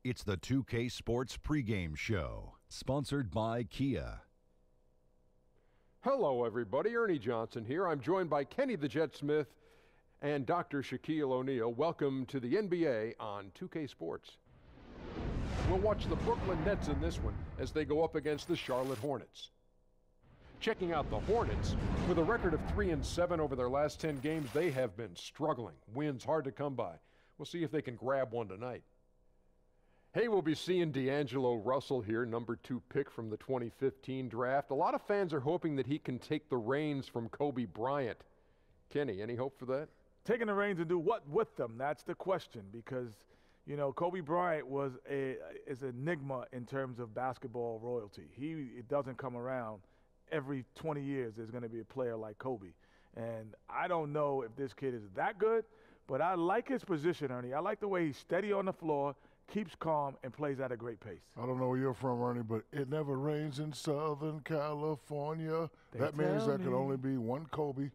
It's the 2K Sports pregame show, sponsored by Kia. Hello, everybody. Ernie Johnson here. I'm joined by Kenny the Jet Smith and Dr. Shaquille O'Neal. Welcome to the NBA on 2K Sports. We'll watch the Brooklyn Nets in this one as they go up against the Charlotte Hornets. Checking out the Hornets, with a record of 3-7 over their last 10 games, they have been struggling. Wins hard to come by. We'll see if they can grab one tonight. Hey, we'll be seeing D'Angelo Russell here, number 2 pick from the 2015 draft. A lot of fans are hoping that he can take the reins from Kobe Bryant. Kenny, any hope for that? Taking the reins and do what with them? That's the question, because, you know, Kobe Bryant is an enigma in terms of basketball royalty. It doesn't come around. Every 20 years there's going to be a player like Kobe. And I don't know if this kid is that good, but I like his position, Ernie. I like the way he's steady on the floor, keeps calm, and plays at a great pace. I don't know where you're from, Ernie, but it never rains in Southern California. That means there could only be one Kobe,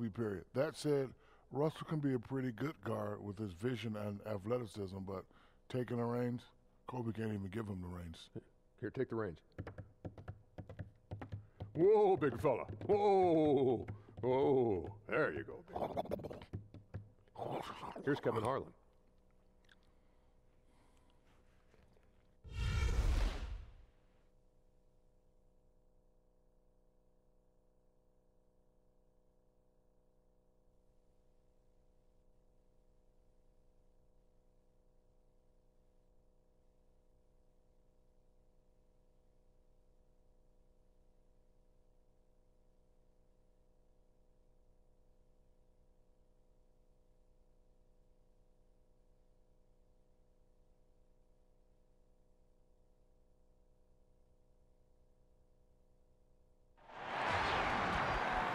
period. That said, Russell can be a pretty good guard with his vision and athleticism, but taking the reins, Kobe can't even give him the reins. Here, take the reins. Whoa, big fella. Whoa. Whoa. There you go. Here's Kevin Harlan.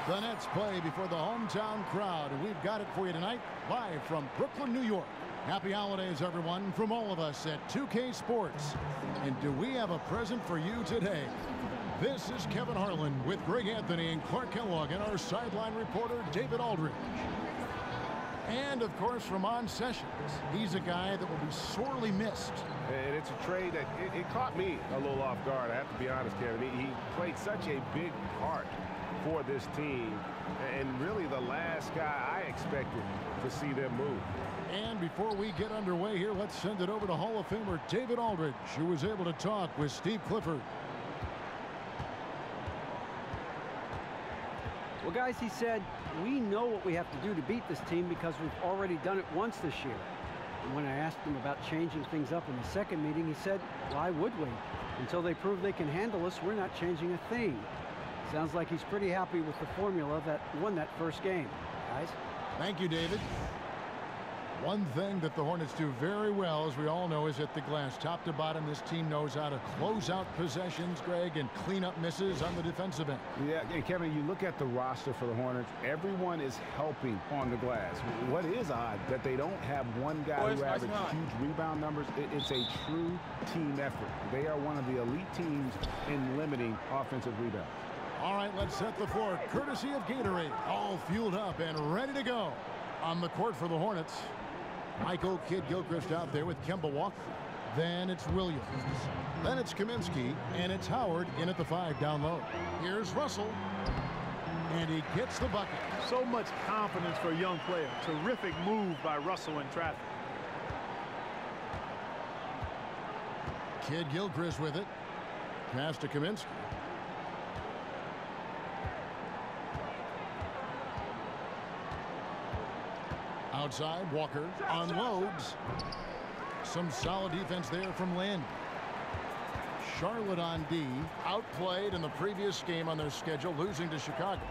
The Nets play before the hometown crowd, and we've got it for you tonight, live from Brooklyn, New York. Happy holidays, everyone, from all of us at 2K Sports. And do we have a present for you today? This is Kevin Harlan with Greg Anthony and Clark Kellogg and our sideline reporter, David Aldridge. And, of course, Ramon Sessions. He's a guy that will be sorely missed. And it's a trade that it caught me a little off guard, I have to be honest, Kevin. He played such a big part for this team, and really the last guy I expected to see them move. And before we get underway here, let's send it over to Hall of Famer David Aldridge, who was able to talk with Steve Clifford. Well, guys, he said, we know what we have to do to beat this team because we've already done it once this year. And when I asked him about changing things up in the second meeting, he said, why would we? Until they prove they can handle us, we're not changing a thing. Sounds like he's pretty happy with the formula that won that first game. Guys? Thank you, David. One thing that the Hornets do very well, as we all know, is at the glass. Top to bottom, this team knows how to close out possessions, Greg, and clean up misses on the defensive end. Yeah, and Kevin, you look at the roster for the Hornets, everyone is helping on the glass. What is odd, that they don't have one guy who averages huge rebound numbers. It's a true team effort. They are one of the elite teams in limiting offensive rebounds. All right, let's set the floor, courtesy of Gatorade. All fueled up and ready to go. On the court for the Hornets, Michael Kidd-Gilchrist out there with Kemba Walker. Then it's Williams. Then it's Kaminsky, and it's Howard in at the 5 down low. Here's Russell, and he gets the bucket. So much confidence for a young player. Terrific move by Russell in traffic. Kidd-Gilchrist with it. Pass to Kaminsky. Outside, Walker unloads. Some solid defense there from Land. Charlotte on D, outplayed in the previous game on their schedule, losing to Chicago.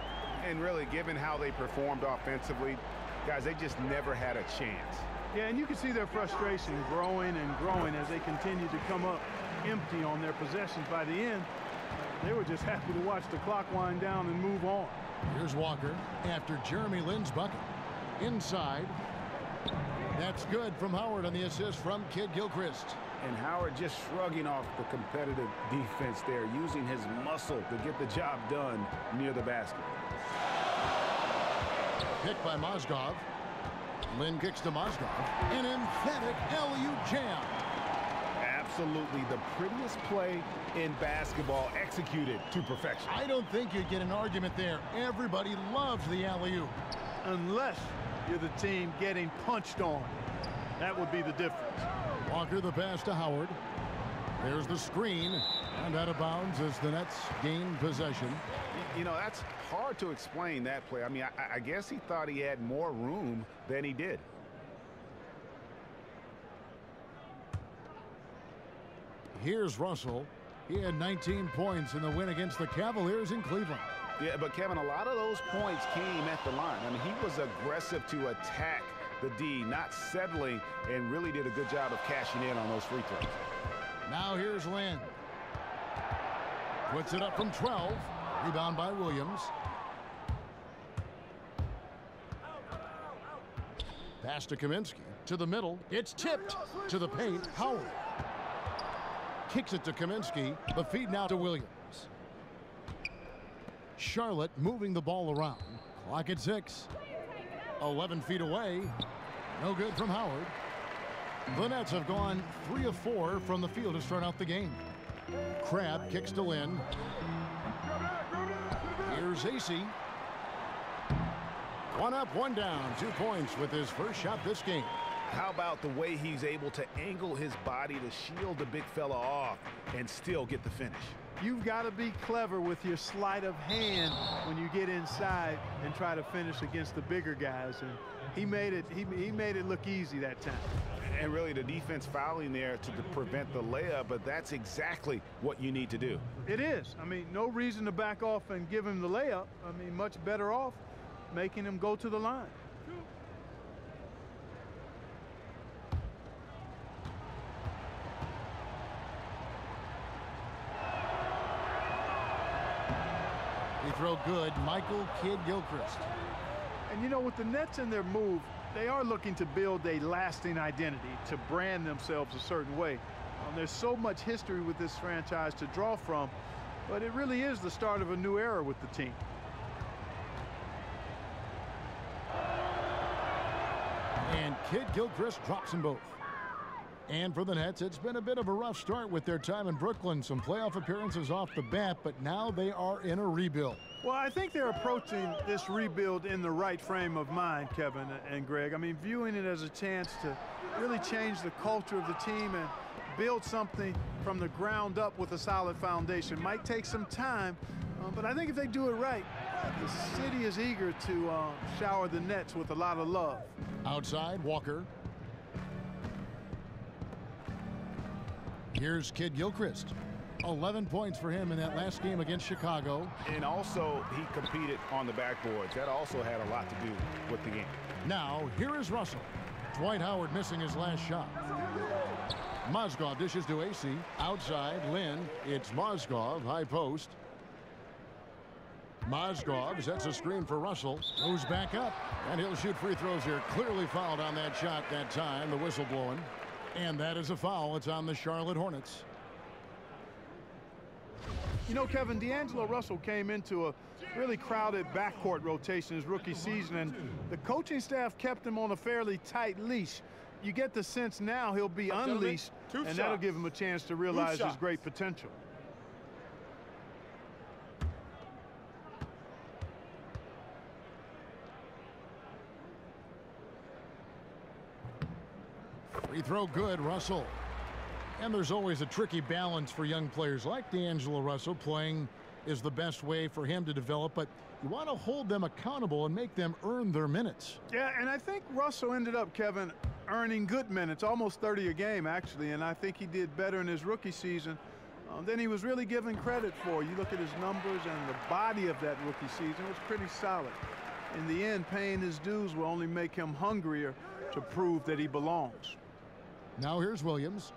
And really, given how they performed offensively, guys, they just never had a chance. Yeah, and you can see their frustration growing and growing as they continue to come up empty on their possessions. By the end, they were just happy to watch the clock wind down and move on. Here's Walker after Jeremy Lin's bucket. Inside. That's good from Howard on the assist from Kidd-Gilchrist. And Howard just shrugging off the competitive defense there, using his muscle to get the job done near the basket. Picked by Mozgov. Lin kicks to Mozgov. An emphatic LU jam. absolutely the prettiest play in basketball, executed to perfection. I don't think you'd get an argument there. Everybody loves the alley-oop. Unless you're the team getting punched on. That would be the difference. Walker the pass to Howard. There's the screen, and out of bounds as the Nets gain possession. You know, that's hard to explain, that play. I mean, I guess he thought he had more room than he did. Here's Russell. He had 19 points in the win against the Cavaliers in Cleveland. Yeah, but Kevin, a lot of those points came at the line. I mean, he was aggressive to attack the D, not settling, and really did a good job of cashing in on those free throws. Now here's Lynn. Puts it up from 12. Rebound by Williams. Pass to Kaminsky. To the middle. It's tipped to the paint. Howard. Kicks it to Kaminsky. The feed now to Williams. Charlotte moving the ball around. Clock at 6. 11 feet away. No good from Howard. The Nets have gone 3 of 4 from the field to start out the game. Crabbe kicks to Lynn. Here's AC. 1 up, 1 down. 2 points with his first shot this game. How about the way he's able to angle his body to shield the big fella off and still get the finish? You've got to be clever with your sleight of hand when you get inside and try to finish against the bigger guys. And he made it look easy that time. And really, the defense fouling there to prevent the layup, but that's exactly what you need to do. It is. I mean, no reason to back off and give him the layup. I mean, much better off making him go to the line. He throw good. Michael Kidd-Gilchrist. And you know, with the Nets in their move, they are looking to build a lasting identity, to brand themselves a certain way. There's so much history with this franchise to draw from, but it really is the start of a new era with the team. And Kidd-Gilchrist drops them both. And for the Nets, it's been a bit of a rough start with their time in Brooklyn. Some playoff appearances off the bat, but now they are in a rebuild. Well, I think they're approaching this rebuild in the right frame of mind, Kevin and Greg. I mean, viewing it as a chance to really change the culture of the team and build something from the ground up with a solid foundation. Might take some time, but I think if they do it right, the city is eager to shower the Nets with a lot of love. Outside, Walker. Here's Kidd-Gilchrist. 11 points for him in that last game against Chicago. And also, he competed on the backboards. That also had a lot to do with the game. Now, here is Russell. Dwight Howard missing his last shot. Mozgov dishes to AC. Outside, Lynn. It's Mozgov, high post. Mozgov sets a screen for Russell. Goes back up, and he'll shoot free throws here. Clearly fouled on that shot that time. The whistle blowing. And that is a foul. It's on the Charlotte Hornets. You know, Kevin, D'Angelo Russell came into a really crowded backcourt rotation his rookie season, and the coaching staff kept him on a fairly tight leash. You get the sense now he'll be unleashed, and that'll give him a chance to realize his great potential. Free throw good, Russell. And there's always a tricky balance for young players like D'Angelo Russell. Playing is the best way for him to develop, but you want to hold them accountable and make them earn their minutes. Yeah, and I think Russell ended up, Kevin, earning good minutes, almost 30 a game, actually, and I think he did better in his rookie season than he was really given credit for. You look at his numbers, and the body of that rookie season was pretty solid. In the end, paying his dues will only make him hungrier to prove that he belongs. Now here's Williams.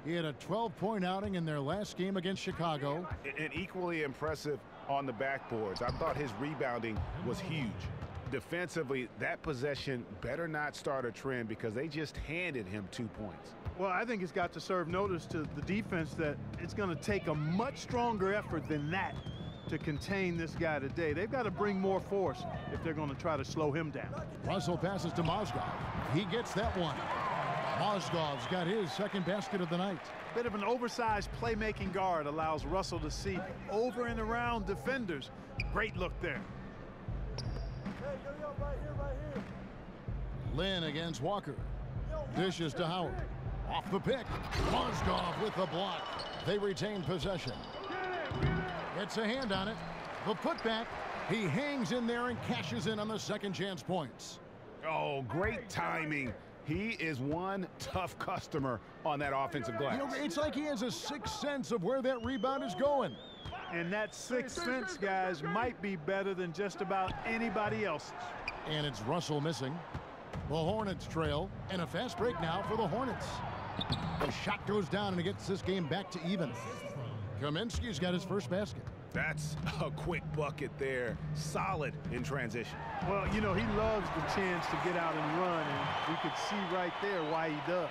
He had a 12-point outing in their last game against Chicago. And equally impressive on the backboards. I thought his rebounding was huge. Defensively, that possession better not start a trend because they just handed him 2 points. Well, I think it's got to serve notice to the defense that it's going to take a much stronger effort than that to contain this guy today. They've got to bring more force if they're going to try to slow him down. Russell passes to Mozgov. He gets that one. Mozgov's got his second basket of the night. Bit of an oversized playmaking guard allows Russell to see over and around defenders. Great look there. Lynn against Walker. Dishes to Howard. Off the pick. Mozgov with the block. They retain possession. It's a hand on it. The putback. He hangs in there and cashes in on the second chance points. Oh, great timing. He is one tough customer on that offensive glass. You know, it's like he has a sixth sense of where that rebound is going. And that sixth sense, guys, might be better than just about anybody else's. And it's Russell missing. The Hornets trail, and a fast break now for the Hornets. The shot goes down, and it gets this game back to even. Kaminsky's got his first basket. That's a quick bucket there. Solid in transition. Well, you know, he loves the chance to get out and run, and we could see right there why he does.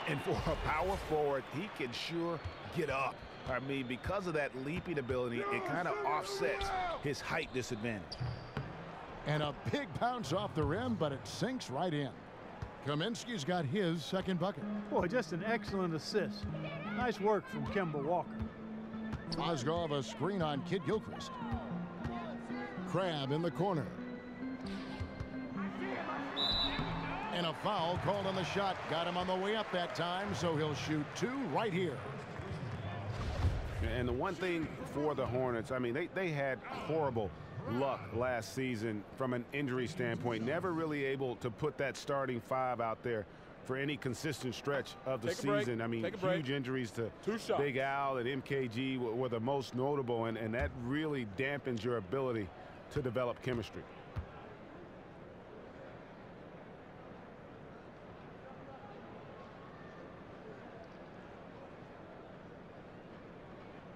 And for a power forward, he can sure get up. I mean, because of that leaping ability, it kind of offsets his height disadvantage. And a big bounce off the rim, but it sinks right in. Kaminsky's got his second bucket. Boy, just an excellent assist. Nice work from Kemba Walker. Mozgov a screen on Kid Gilchrist. Crabbe in the corner. And a foul called on the shot. Got him on the way up that time, so he'll shoot two right here. And the one thing for the Hornets, I mean, they had horrible luck last season from an injury standpoint. Never really able to put that starting five out there for any consistent stretch of the season. I mean, huge injuries to Big Al and MKG were the most notable, and that really dampens your ability to develop chemistry.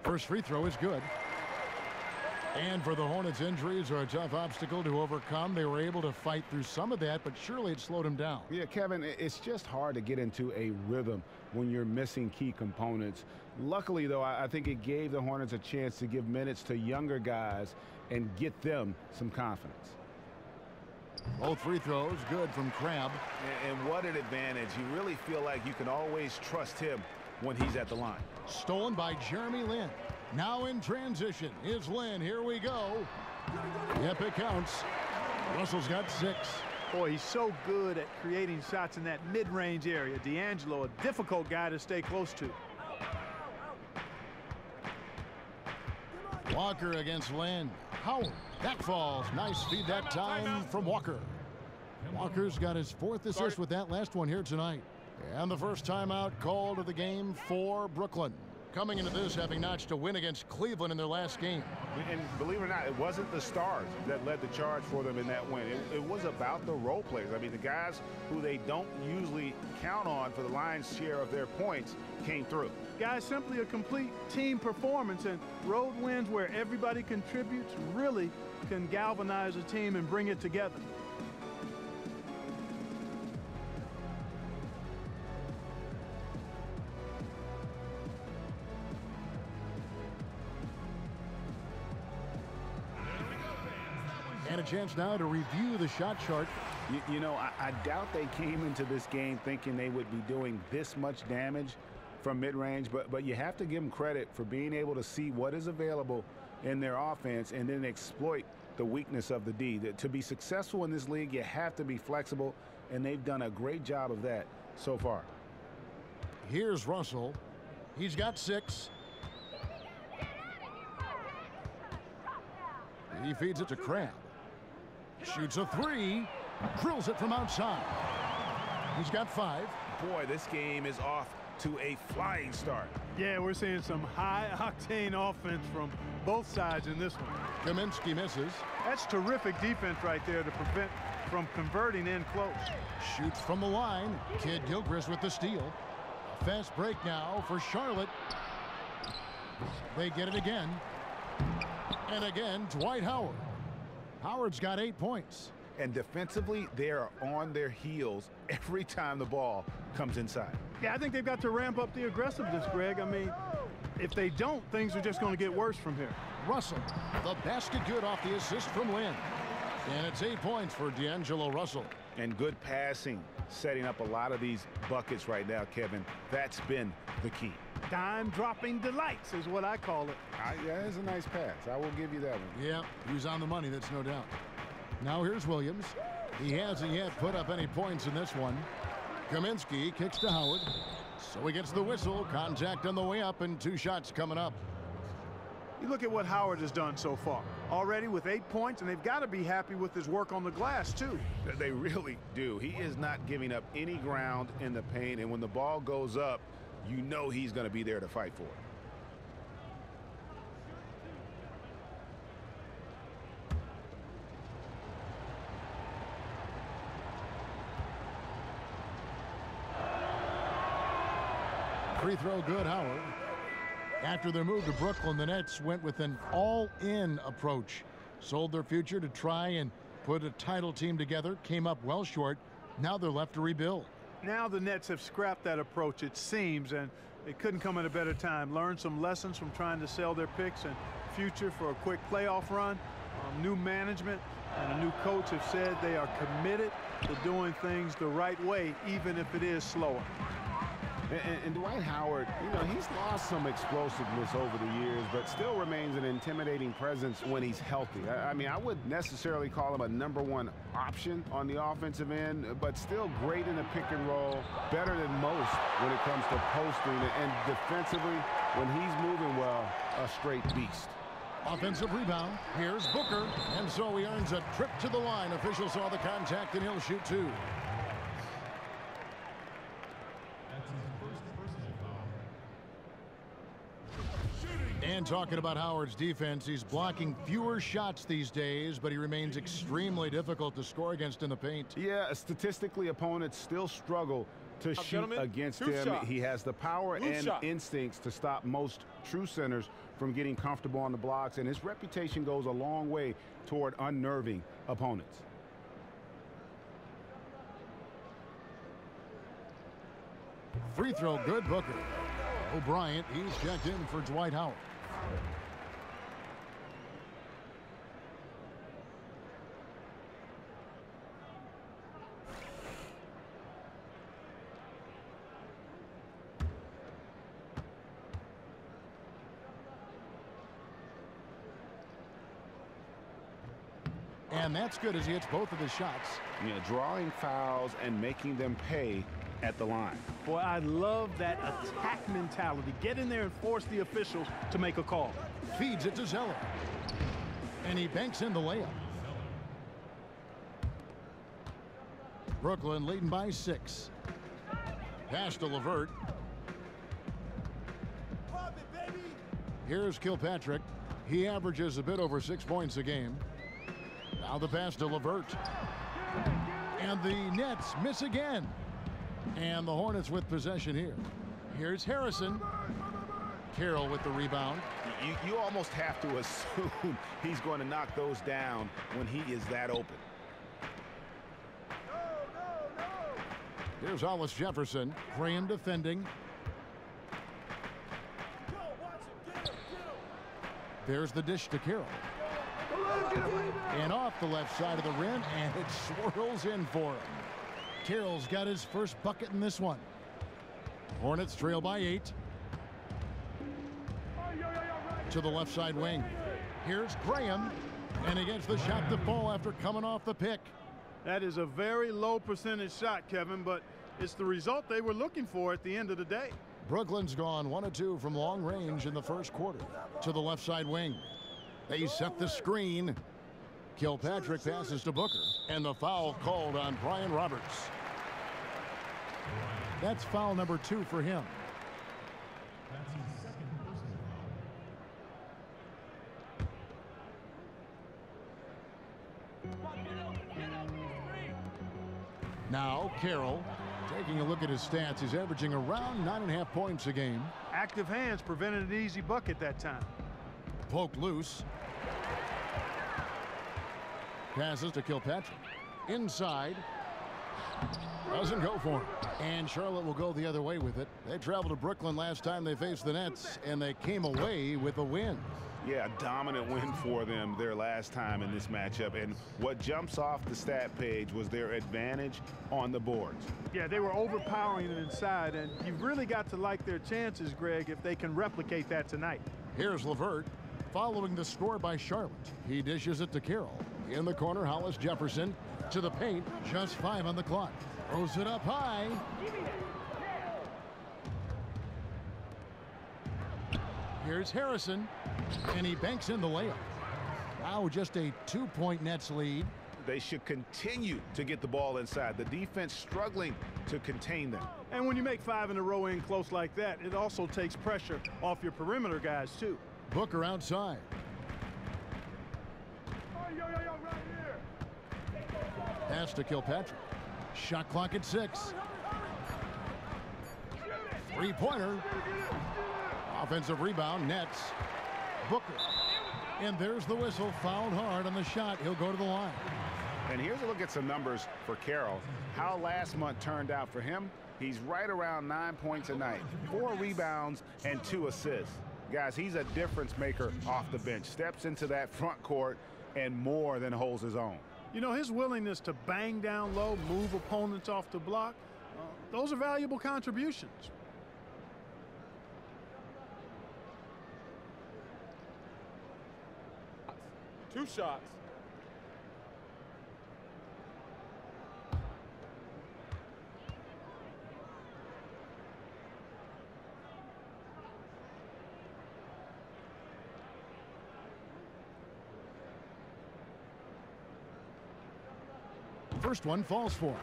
First free throw is good. And for the Hornets, injuries are a tough obstacle to overcome. They were able to fight through some of that, but surely it slowed them down. Yeah, Kevin, it's just hard to get into a rhythm when you're missing key components. Luckily, though, I think it gave the Hornets a chance to give minutes to younger guys and get them some confidence. Both free throws good from Crabbe. And what an advantage. You really feel like you can always trust him when he's at the line. Stolen by Jeremy Lin. Now in transition is Lin. Here we go. Yep, it counts. Russell's got 6. Boy, he's so good at creating shots in that mid-range area. D'Angelo, a difficult guy to stay close to. Walker against Lin. Howard. That falls. Nice feed that time from Walker. Walker's got his 4th assist with that last one here tonight. And the first timeout called of the game for Brooklyn. Coming into this having notched a win against Cleveland in their last game. And believe it or not, it wasn't the stars that led the charge for them in that win. It was about the role players. I mean, the guys who they don't usually count on for the lion's share of their points came through. Guys, simply a complete team performance, and road wins where everybody contributes really can galvanize a team and bring it together. And a chance now to review the shot chart. You know, I doubt they came into this game thinking they would be doing this much damage from mid-range, but you have to give them credit for being able to see what is available in their offense and then exploit the weakness of the D. To be successful in this league, you have to be flexible, and they've done a great job of that so far. Here's Russell. He's got 6. He feeds it to Crabbe. Shoots a 3. Drills it from outside. He's got 5. Boy, this game is off to a flying start. Yeah, we're seeing some high-octane offense from both sides in this one. Kaminsky misses. That's terrific defense right there to prevent from converting in close. Shoots from the line. Kid Gilchrist with the steal. A fast break now for Charlotte. They get it again. And again, Dwight Howard. Howard's got 8 points. And defensively, they are on their heels every time the ball comes inside. Yeah, I think they've got to ramp up the aggressiveness, Greg. I mean, if they don't, things are just going to get worse from here. Russell, the basket good off the assist from Lin. And it's 8 points for D'Angelo Russell. And good passing setting up a lot of these buckets right now, Kevin. That's been the key. Dime-dropping delights is what I call it. Yeah, it's a nice pass. I will give you that one. Yeah, he was on the money, that's no doubt. Now here's Williams. He hasn't yet put up any points in this one. Kaminsky kicks to Howard. So he gets the whistle. Contact on the way up and 2 shots coming up. You look at what Howard has done so far. Already with 8 points, and they've got to be happy with his work on the glass, too. They really do. He is not giving up any ground in the paint, and when the ball goes up, you know he's going to be there to fight for it. Free throw good, Howard. After their move to Brooklyn, the Nets went with an all-in approach. Sold their future to try and put a title team together. Came up well short. Now they're left to rebuild. Now the Nets have scrapped that approach, it seems, and it couldn't come at a better time. Learned some lessons from trying to sell their picks and future for a quick playoff run. New management and a new coach have said they are committed to doing things the right way, even if it is slower. And Dwight Howard, you know, he's lost some explosiveness over the years, but still remains an intimidating presence when he's healthy. I mean, I wouldn't necessarily call him a #1 option on the offensive end, but still great in the pick and roll, better than most when it comes to posting, and defensively, when he's moving well, a straight beast. Offensive rebound. Here's Booker, and so he earns a trip to the line. Officials saw the contact, and he'll shoot 2. And talking about Howard's defense, he's blocking fewer shots these days, but he remains extremely difficult to score against in the paint. Yeah, statistically, opponents still struggle to shoot against him. He has the power and instincts to stop most true centers from getting comfortable on the blocks, and his reputation goes a long way toward unnerving opponents. Free throw good, Booker. O'Brien, he's checked in for Dwight Howard. And that's good as he hits both of his shots. You know, drawing fouls and making them pay at the line. Boy, I love that attack mentality. Get in there and force the officials to make a call. Feeds it to Zeller. And he banks in the layup. Brooklyn leading by 6. Pass to LeVert. Here's Kilpatrick. He averages a bit over 6 points a game. Now the pass to LeVert. And the Nets miss again. And the Hornets with possession here. Here's Harrison. Carroll with the rebound. You almost have to assume he's going to knock those down when he is that open. Here's Hollis Jefferson. Graham defending. There's the dish to Carroll. And off the left side of the rim, and it swirls in for him. Carroll's got his first bucket in this one. Hornets trail by 8. To the left side wing. Here's Graham, and he gets the shot to fall after coming off the pick. That is a very low percentage shot, Kevin, but it's the result they were looking for at the end of the day. Brooklyn's gone 1 of 2 from long range in the first quarter. To the left side wing. They set the screen. Kilpatrick passes to Booker, and the foul called on Brian Roberts. That's foul number 2 for him. Now Carroll, taking a look at his stats, he's averaging around 9.5 points a game. Active hands prevented an easy bucket that time. Poked loose. Passes to Kilpatrick. Inside. Doesn't go for him. And Charlotte will go the other way with it. They traveled to Brooklyn last time they faced the Nets, and they came away with a win. Yeah, a dominant win for them their last time in this matchup. And what jumps off the stat page was their advantage on the boards. Yeah, they were overpowering it inside, and you've really got to like their chances, Greg, if they can replicate that tonight. Here's LeVert following the score by Charlotte. He dishes it to Carroll. In the corner, Hollis Jefferson to the paint. Just 5 on the clock. Throws it up high. Here's Harrison, and he banks in the layup. Now just a 2-point Nets lead. They should continue to get the ball inside. The defense struggling to contain them. And when you make 5 in a row in close like that, it also takes pressure off your perimeter guys, too. Booker outside. Pass to Kilpatrick. Shot clock at 6. 3-pointer. Offensive rebound, Nets. Booker. And there's the whistle. Fouled hard on the shot. He'll go to the line. And here's a look at some numbers for Carroll. How last month turned out for him. He's right around 9 points a night, 4 rebounds, and 2 assists. Guys, he's a difference maker off the bench. Steps into that front court and more than holds his own. You know, his willingness to bang down low, move opponents off the block, those are valuable contributions. Two shots. First one falls for him.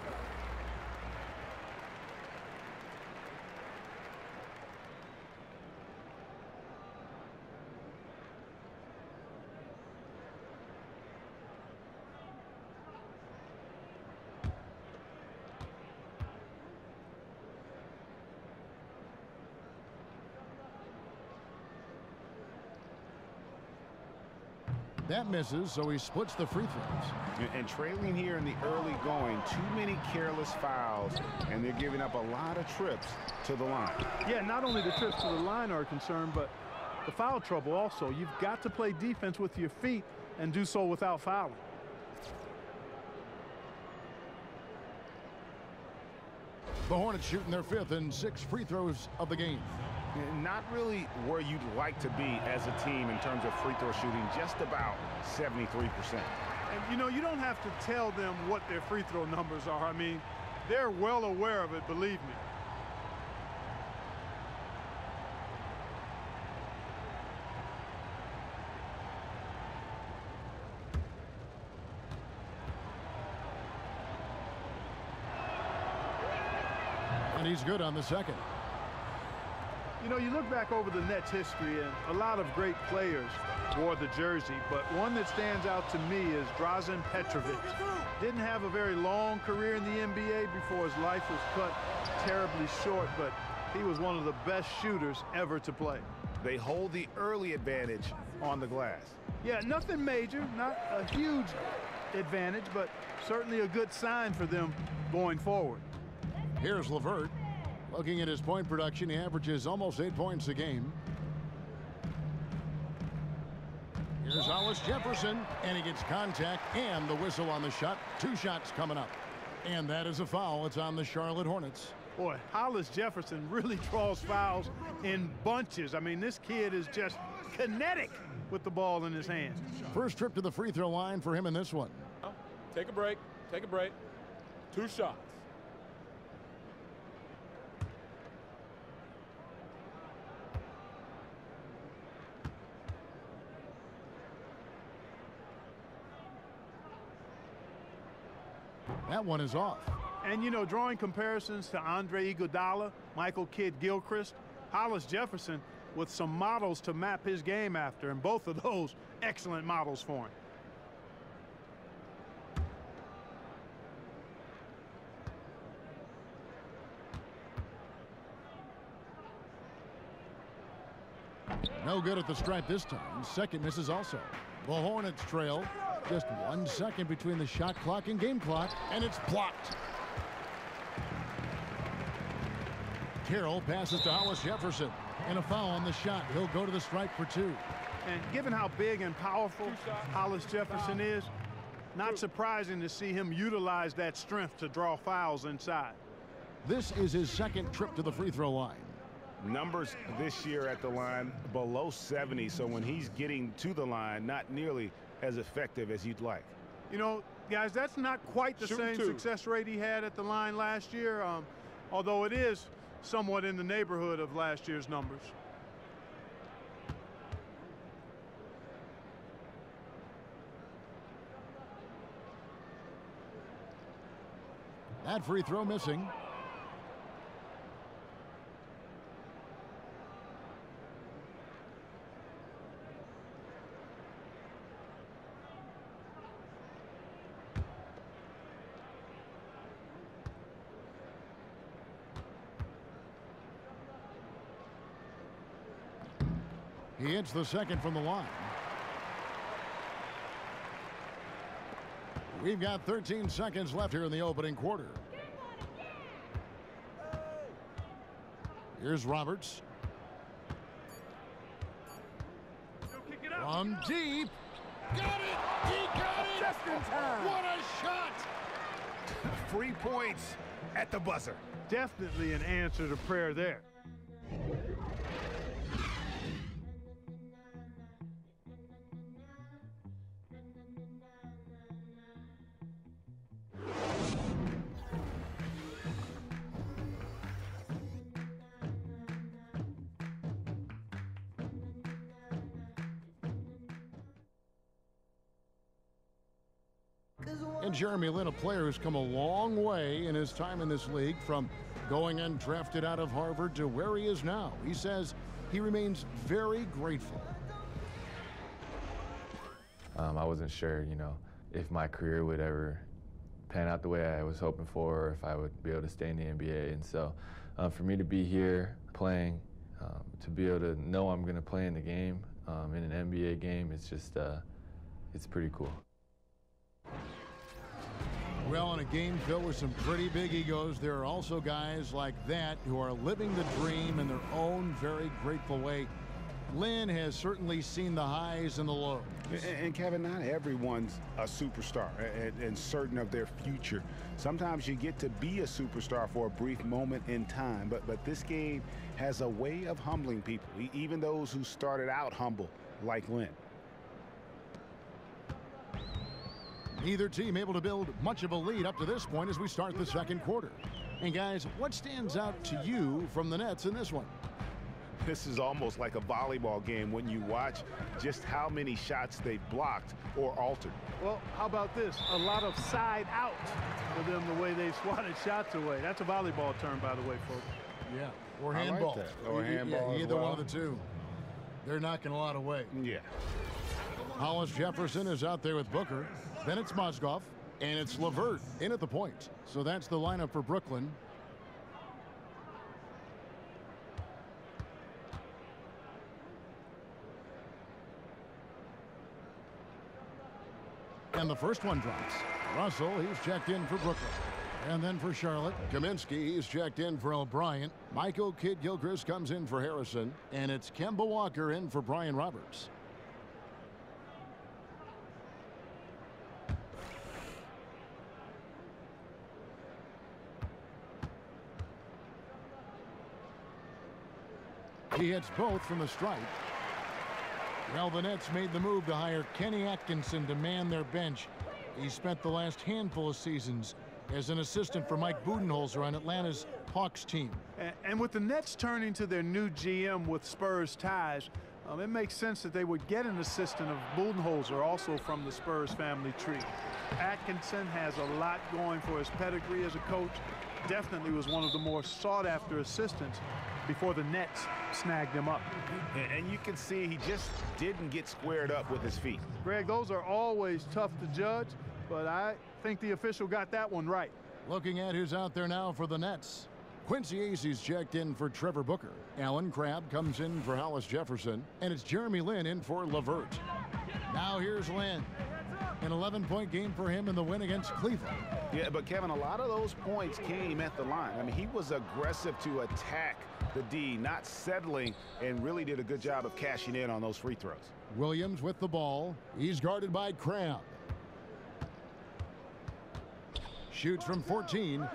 That misses, so he splits the free throws. And trailing here in the early going, too many careless fouls, and they're giving up a lot of trips to the line. Yeah, not only the trips to the line are concerned, but the foul trouble also. You've got to play defense with your feet and do so without fouling. The Hornets shooting their 5th and 6th free throws of the game. Not really where you'd like to be as a team in terms of free throw shooting, just about 73%. And, you know, you don't have to tell them what their free throw numbers are. I mean, they're well aware of it, believe me. And he's good on the second. You know, you look back over the Nets' history, and a lot of great players wore the jersey, but one that stands out to me is Drazen Petrovic. Didn't have a very long career in the NBA before his life was cut terribly short, but he was one of the best shooters ever to play. They hold the early advantage on the glass. Yeah, nothing major, not a huge advantage, but certainly a good sign for them going forward. Here's LeVert. Looking at his point production, he averages almost 8 points a game. Here's Hollis Jefferson, and he gets contact and the whistle on the shot. 2 shots coming up. And that is a foul. It's on the Charlotte Hornets. Boy, Hollis Jefferson really draws fouls in bunches. I mean, this kid is just kinetic with the ball in his hands. First trip to the free throw line for him in this one. Take a break. Take a break. 2 shots. That one is off. And, you know, drawing comparisons to Andre Iguodala, Michael Kidd-Gilchrist, Hollis Jefferson with some models to map his game after, and both of those excellent models for him. No good at the stripe this time. Second misses also. The Hornets trail. Just 1 second between the shot clock and game clock, and it's blocked. Carroll passes to Hollis Jefferson. And a foul on the shot. He'll go to the strike for 2. And given how big and powerful Hollis Jefferson is, not surprising to see him utilize that strength to draw fouls inside. This is his second trip to the free throw line. Numbers this year at the line below 70, so when he's getting to the line, not nearly as effective as you'd like. You know, guys, that's not quite the same success rate he had at the line last year, although it is somewhat in the neighborhood of last year's numbers. That free throw missing. He hits the second from the line. We've got 13 seconds left here in the opening quarter. Here's Roberts. From deep. Got it! He got it! Just in time. What a shot! Free points at the buzzer. Definitely an answer to prayer there. And Jeremy Lin, a player who's come a long way in his time in this league, from going undrafted out of Harvard to where he is now. He says he remains very grateful. I wasn't sure, if my career would ever pan out the way I was hoping for, or if I would be able to stay in the NBA. And so for me to be here playing, to be able to know I'm going to play in the game, in an NBA game, it's just, it's pretty cool. Well, in a game filled with some pretty big egos, there are also guys like that who are living the dream in their own very grateful way. Lin has certainly seen the highs and the lows. And Kevin, not everyone's a superstar and certain of their future. Sometimes you get to be a superstar for a brief moment in time, but this game has a way of humbling people, even those who started out humble, like Lin. Neither team able to build much of a lead up to this point as we start the second quarter. And guys, what stands out to you from the Nets in this one? This is almost like a volleyball game when you watch just how many shots they blocked or altered. Well, how about this? A lot of side out for them, the way they swatted shots away. That's a volleyball term, by the way, folks. Yeah, or handball. Like that. Or handball. Yeah, either one of the two. They're knocking a lot away. Yeah. Hollis Jefferson is out there with Booker. Then it's Mozgov, and it's LeVert in at the point. So that's the lineup for Brooklyn. And the first one drops. Russell, he's checked in for Brooklyn. And then for Charlotte, Kaminsky, he's checked in for O'Brien. Michael Kidd-Gilchrist comes in for Harrison. And it's Kemba Walker in for Brian Roberts. He hits both from the stripe. Well, the Nets made the move to hire Kenny Atkinson to man their bench. He spent the last handful of seasons as an assistant for Mike Budenholzer on Atlanta's Hawks team. And with the Nets turning to their new GM with Spurs ties, it makes sense that they would get an assistant of Budenholzer, also from the Spurs family tree. Atkinson has a lot going for his pedigree as a coach. Definitely was one of the more sought-after assistants before the Nets snagged him up. And you can see he just didn't get squared up with his feet. Greg, those are always tough to judge, but I think the official got that one right. Looking at who's out there now for the Nets. Quincy Acies checked in for Trevor Booker. Alan Crabb comes in for Hollis Jefferson. And it's Jeremy Lin in for LeVert. Now here's Lin. An 11-point game for him in the win against Cleveland. Yeah, but Kevin, a lot of those points came at the line. I mean, he was aggressive to attack the D, not settling, and really did a good job of cashing in on those free throws. Williams with the ball. He's guarded by Crabb. Shoots from 14,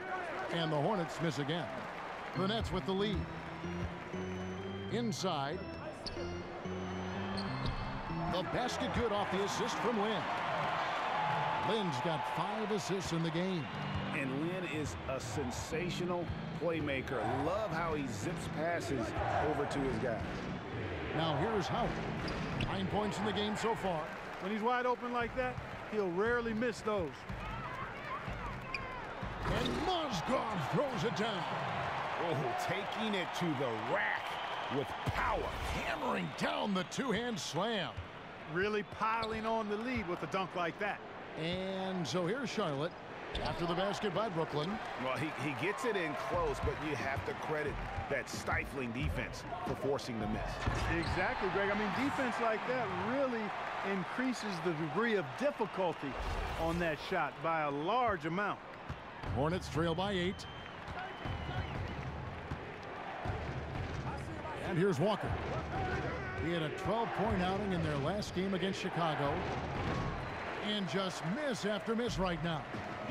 and the Hornets miss again. The Nets with the lead. Inside. The basket good off the assist from Lynn. Lynn's got 5 assists in the game. And Lynn is a sensational playmaker. Love how he zips passes over to his guy. Now here's Howard. 9 points in the game so far. When he's wide open like that, he'll rarely miss those. And Mozgov throws it down. Oh, taking it to the rack with power. Hammering down the two-hand slam. Really piling on the lead with a dunk like that. And so here's Charlotte after the basket by Brooklyn. Well, he gets it in close, but you have to credit that stifling defense for forcing the miss. Exactly, Greg. I mean, defense like that really increases the degree of difficulty on that shot by a large amount. Hornets trail by 8. And here's Walker. He had a 12-point outing in their last game against Chicago. And just miss after miss right now.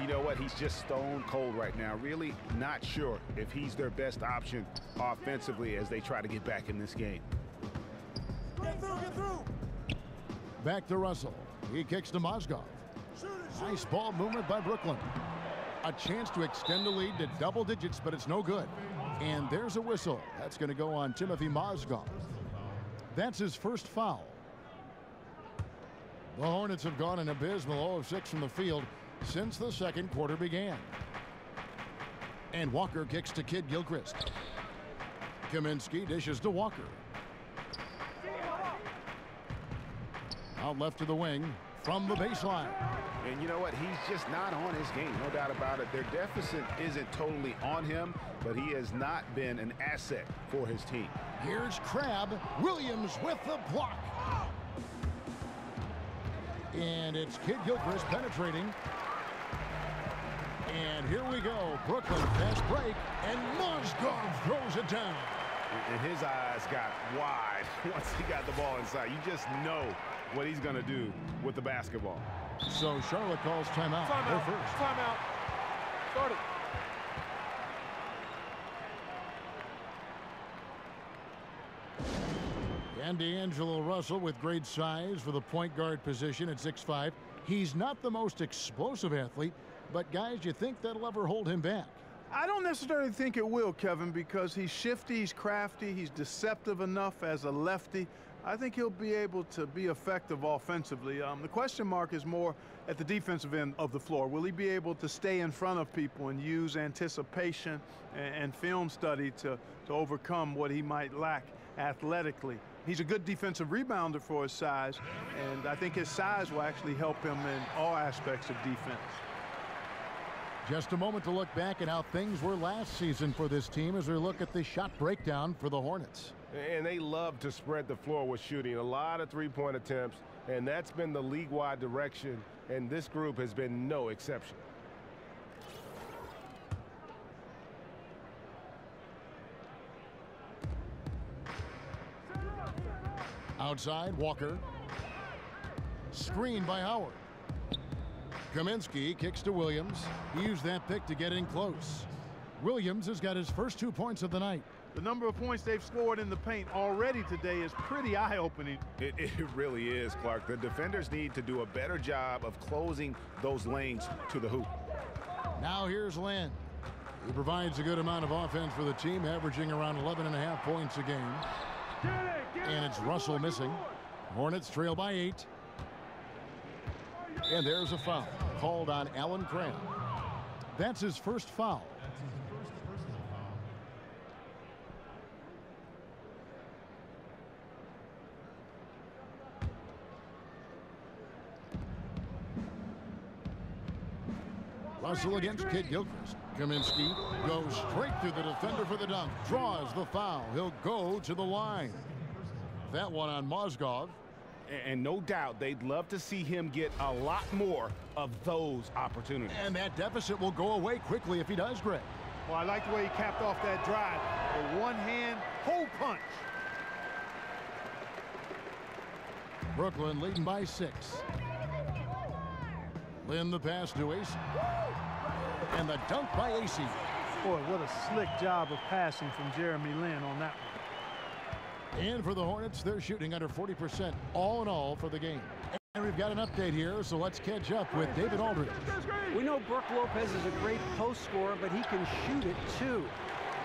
You know what? He's just stone cold right now. Really not sure if he's their best option offensively as they try to get back in this game. Get through. Back to Russell. He kicks to Mozgov. Nice ball movement by Brooklyn. A chance to extend the lead to double digits, but it's no good. And there's a whistle. That's going to go on Timothy Mozgov. That's his first foul. The Hornets have gone an abysmal 0 of 6 from the field since the second quarter began. And Walker kicks to Kid Gilchrist. Kaminsky dishes to Walker. Out left to the wing from the baseline. And you know what? He's just not on his game, no doubt about it. Their deficit isn't totally on him, but he has not been an asset for his team. Here's Crabb. Williams with the block. And it's Kid Gilchrist penetrating. And here we go. Brooklyn fast break. And Mozgov throws it down. And his eyes got wide once he got the ball inside. You just know what he's going to do with the basketball. So Charlotte calls timeout. They're first. Timeout. Start it. And D'Angelo Russell with great size for the point guard position at 6'5". He's not the most explosive athlete, but guys, you think that'll ever hold him back? I don't necessarily think it will, Kevin, because he's shifty, he's crafty, he's deceptive enough as a lefty. I think he'll be able to be effective offensively. The question mark is more at the defensive end of the floor. Will he be able to stay in front of people and use anticipation and film study to overcome what he might lack athletically? He's a good defensive rebounder for his size, and I think his size will actually help him in all aspects of defense. Just a moment to look back at how things were last season for this team as we look at the shot breakdown for the Hornets. And they love to spread the floor with shooting. A lot of three-point attempts, and that's been the league-wide direction, and this group has been no exception. Outside, Walker. Screen by Howard. Kaminsky kicks to Williams. He used that pick to get in close. Williams has got his first 2 points of the night. The number of points they've scored in the paint already today is pretty eye-opening. It really is, Clark. The defenders need to do a better job of closing those lanes to the hoop. Now here's Lynn. He provides a good amount of offense for the team, averaging around 11.5 points a game. And it's Russell missing. Hornets trail by 8. And there's a foul called on Alan Crabb. That's his first foul. Russell against Kid Gilchrist. Kaminsky goes straight through the defender for the dunk. Draws the foul. He'll go to the line. That one on Mozgov. And no doubt they'd love to see him get a lot more of those opportunities. And that deficit will go away quickly if he does, Greg. Well, I like the way he capped off that drive. A one-hand hole punch. Brooklyn leading by 6. Lynn the pass to Ace. And the dunk by AC. Boy, what a slick job of passing from Jeremy Lin on that one. And for the Hornets, they're shooting under 40% all in all for the game. And we've got an update here, so let's catch up with David Aldridge. We know Brook Lopez is a great post scorer, but he can shoot it too.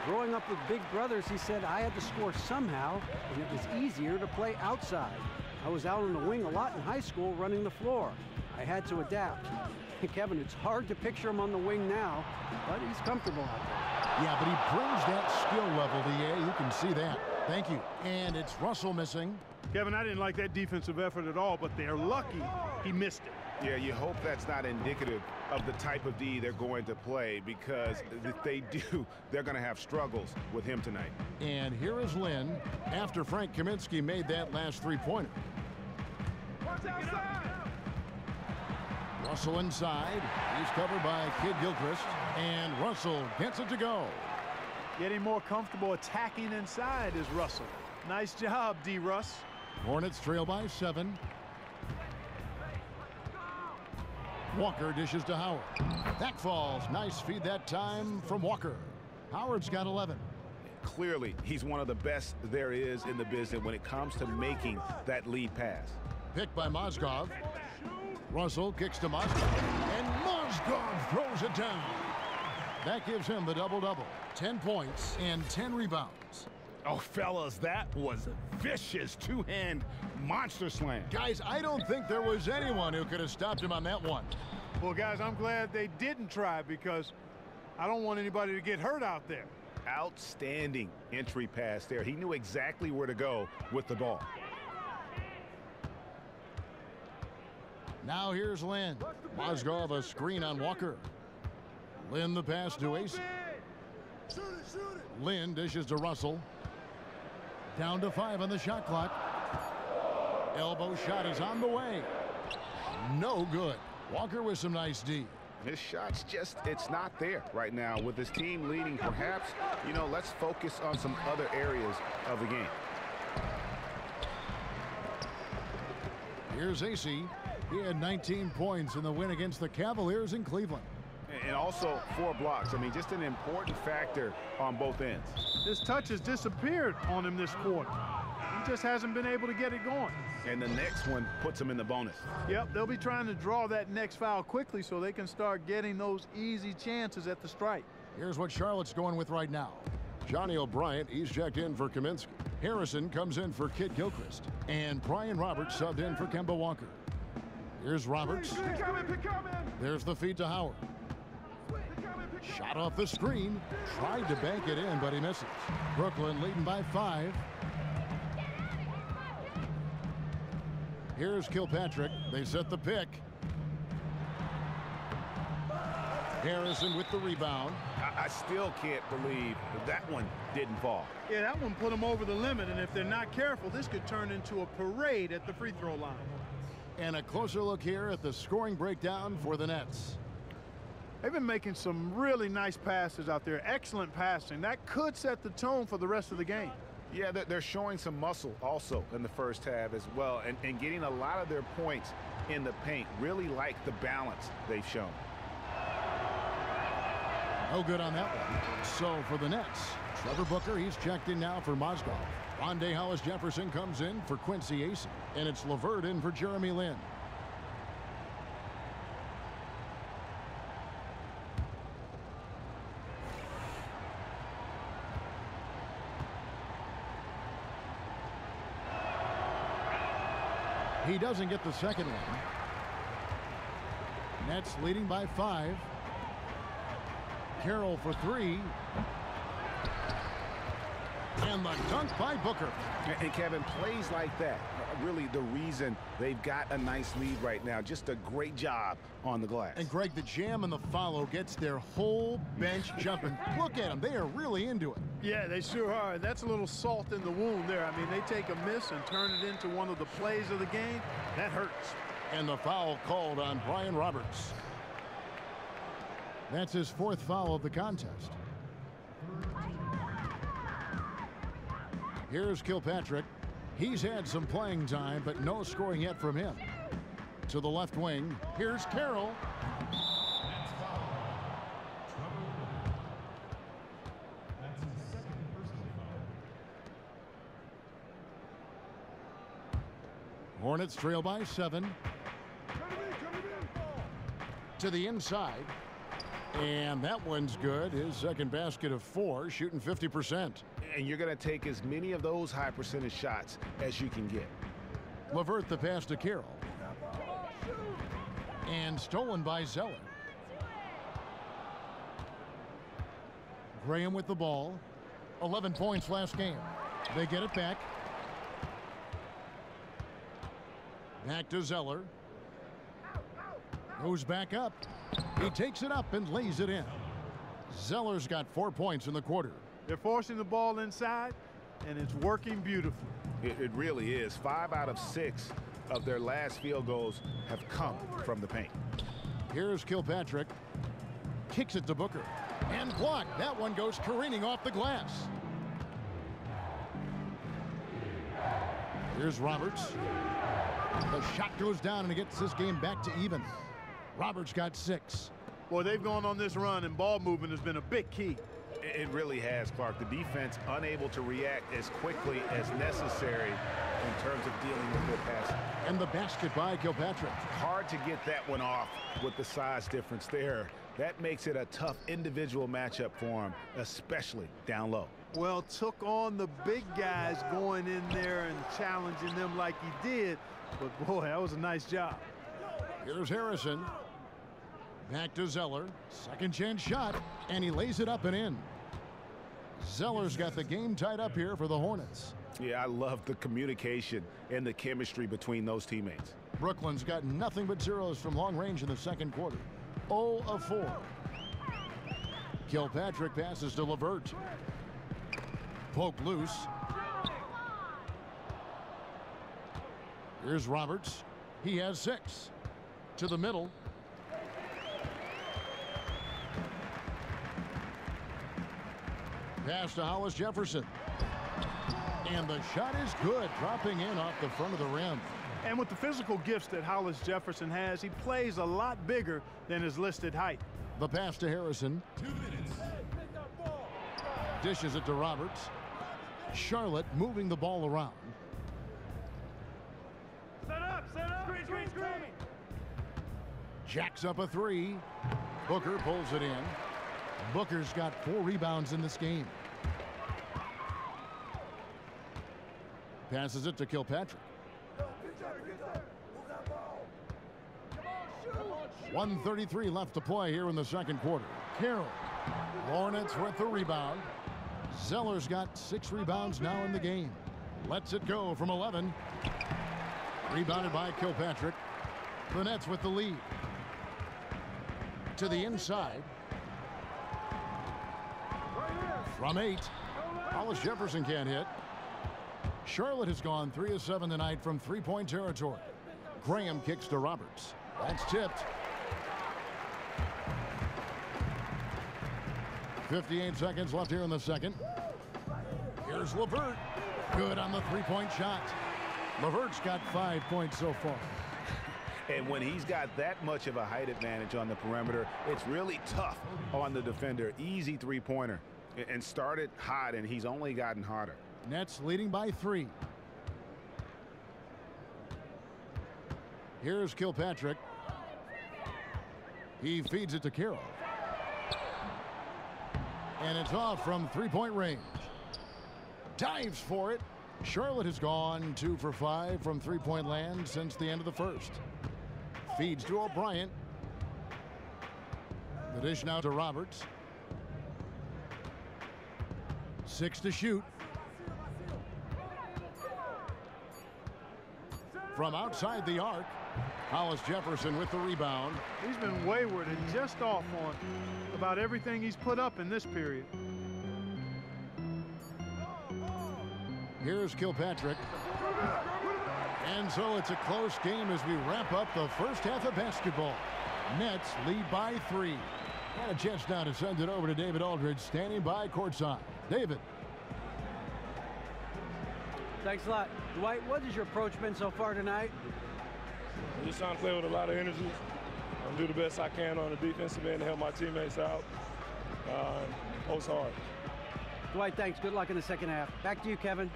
Growing up with big brothers, he said, I had to score somehow, and it was easier to play outside. I was out on the wing a lot in high school running the floor. I had to adapt. Kevin, it's hard to picture him on the wing now, but he's comfortable out there. Yeah, but he brings that skill level, DA. You can see that. Thank you. And it's Russell missing. Kevin, I didn't like that defensive effort at all, but they're lucky he missed it. Yeah, you hope that's not indicative of the type of D they're going to play, because if they do, they're going to have struggles with him tonight. And here is Lynn after Frank Kaminsky made that last three-pointer. Russell inside. He's covered by Kid Gilchrist. And Russell gets it to go. Getting more comfortable attacking inside is Russell. Nice job, D. Russ. Hornets trail by 7. Walker dishes to Howard. That falls. Nice feed that time from Walker. Howard's got 11. Clearly, he's one of the best there is in the business when it comes to making that lead pass. Picked by Mozgov. Russell kicks to Mozgov. And Mozgov throws it down. That gives him the double-double. 10 points and 10 rebounds. Oh, fellas, that was a vicious two-hand monster slam. Guys, I don't think there was anyone who could have stopped him on that one. Well, guys, I'm glad they didn't try, because I don't want anybody to get hurt out there. Outstanding entry pass there. He knew exactly where to go with the ball. Now here's Lynn. Mozgov a screen on Walker. Lynn the pass to Ace. Lynn dishes to Russell. Down to 5 on the shot clock. Elbow shot is on the way. No good. Walker with some nice D. His shot's just, it's not there right now. With his team leading, perhaps, you know, let's focus on some other areas of the game. Here's AC. He had 19 points in the win against the Cavaliers in Cleveland. And also 4 blocks. I mean, just an important factor on both ends. His touch has disappeared on him this quarter. He just hasn't been able to get it going. And the next one puts him in the bonus. Yep, they'll be trying to draw that next foul quickly so they can start getting those easy chances at the stripe. Here's what Charlotte's going with right now. Johnny O'Bryant, he's checked in for Kaminsky. Harrison comes in for Kid Gilchrist. And Brian Roberts subbed in for Kemba Walker. Here's Roberts. There's the feed to Howard. Shot off the screen. Tried to bank it in, but he misses. Brooklyn leading by 5. Here's Kilpatrick. They set the pick. Harrison with the rebound. I still can't believe that one didn't fall. Yeah, that one put them over the limit, and if they're not careful, this could turn into a parade at the free throw line. And a closer look here at the scoring breakdown for the Nets. They've been making some really nice passes out there. Excellent passing. That could set the tone for the rest of the game. Yeah, they're showing some muscle also in the first half as well, and getting a lot of their points in the paint. Really like the balance they've shown. No good on that one. So for the Nets, Trevor Booker, he's checked in now for Mozgov. Rondé Hollis-Jefferson comes in for Quincy Ace, and it's LeVert in for Jeremy Lin. He doesn't get the second one. Nets leading by 5. Carroll for 3. And the dunk by Booker. And Kevin, plays like that are really the reason they've got a nice lead right now. Just a great job on the glass. And Greg, the jam and the follow gets their whole bench jumping. Look at them. They are really into it. Yeah, they sure are. That's a little salt in the wound there. I mean, they take a miss and turn it into one of the plays of the game. That hurts. And the foul called on Brian Roberts. That's his 4th foul of the contest. Here's Kilpatrick. He's had some playing time, but no scoring yet from him. To the left wing, here's Carroll. Hornets trail by 7. To the inside. And that one's good. His second basket of 4, shooting 50%. And you're going to take as many of those high percentage shots as you can get. LeVert the pass to Carroll. And stolen by Zeller. Graham with the ball. 11 points last game. They get it back. Back to Zeller. Goes back up. He takes it up and lays it in. Zeller's got 4 points in the quarter. They're forcing the ball inside, and it's working beautifully. It really is. 5 out of 6 of their last field goals have come from the paint. Here's Kilpatrick. Kicks it to Booker. And blocked. That one goes careening off the glass. Here's Roberts. The shot goes down and it gets this game back to even. Roberts got 6. Boy, they've gone on this run, and ball movement has been a big key. It really has, Clark. The defense unable to react as quickly as necessary in terms of dealing with their passing. And the basket by Kilpatrick. Hard to get that one off with the size difference there. That makes it a tough individual matchup for him, especially down low. Well, took on the big guys going in there and challenging them like he did. But, boy, that was a nice job. Here's Harrison. Back to Zeller. Second chance shot, and he lays it up and in. Zeller's got the game tied up here for the Hornets. Yeah, I love the communication and the chemistry between those teammates. Brooklyn's got nothing but zeros from long range in the second quarter. 0 of 4. Kilpatrick passes to LeVert. Poke loose. Here's Roberts. He has 6. To the middle. Pass to Hollis Jefferson. And the shot is good, dropping in off the front of the rim. And with the physical gifts that Hollis Jefferson has, he plays a lot bigger than his listed height. The pass to Harrison. 2 minutes. Dishes it to Roberts. Charlotte moving the ball around. Set up, screen. Jacks up a 3. Booker pulls it in. Booker's got 4 rebounds in this game. Passes it to Kilpatrick. 1:33 left to play here in the second quarter. Carroll. Hornets with the rebound. Zeller's got 6 rebounds now in the game. Lets it go from 11. Rebounded by Kilpatrick. The Nets with the lead. To the inside. From 8. Hollis Jefferson can't hit. Charlotte has gone 3 of 7 tonight from 3-point territory. Graham kicks to Roberts. That's tipped. 58 seconds left here in the second. Here's LeVert. Good on the 3-point shot. LeVert's got 5 points so far. And when he's got that much of a height advantage on the perimeter, it's really tough on the defender. Easy 3-pointer. And started hot, and he's only gotten hotter. Nets leading by 3. Here's Kilpatrick. He feeds it to Carroll. And it's off from 3-point range. Dives for it. Charlotte has gone 2 for 5 from 3-point land since the end of the first. Feeds to O'Brien. The dish now to Roberts. 6 to shoot. From outside the arc, Hollis Jefferson with the rebound. He's been wayward and just off on about everything he's put up in this period. Here's Kilpatrick. And so it's a close game as we wrap up the first half of basketball. Nets lead by 3. And a chance now to send it over to David Aldridge, standing by courtside. David. Thanks a lot. Dwight, what has your approach been so far tonight? I'm just trying to play with a lot of energy. Do the best I can on the defensive end to help my teammates out. Post hard. Dwight, thanks. Good luck in the second half. Back to you, Kevin.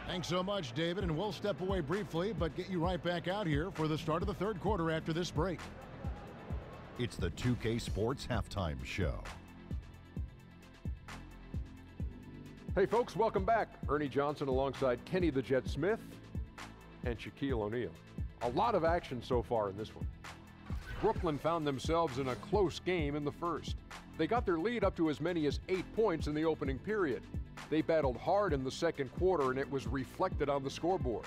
Thanks so much, David, and we'll step away briefly, but get you right back out here for the start of the third quarter after this break. It's the 2K Sports Halftime Show. Hey folks, welcome back. Ernie Johnson alongside Kenny the Jet Smith and Shaquille O'Neal. A lot of action so far in this one. Brooklyn found themselves in a close game in the first. They got their lead up to as many as 8 points in the opening period. They battled hard in the second quarter, and it was reflected on the scoreboard.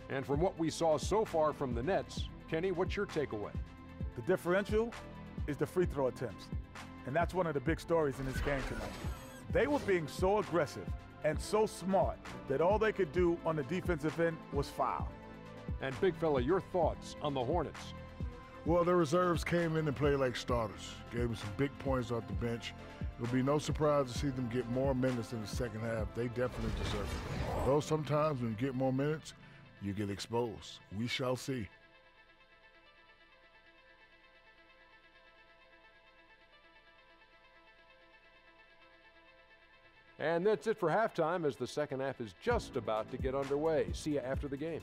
And from what we saw so far from the Nets, Kenny, what's your takeaway? The differential is the free throw attempts. And that's one of the big stories in this game tonight. They were being so aggressive and so smart that all they could do on the defensive end was foul. And big fella, your thoughts on the Hornets? Well, the reserves came in and played like starters. Gave them some big points off the bench. It'll be no surprise to see them get more minutes in the second half. They definitely deserve it. Although sometimes when you get more minutes, you get exposed. We shall see. And that's it for halftime, as the second half is just about to get underway. See you after the game.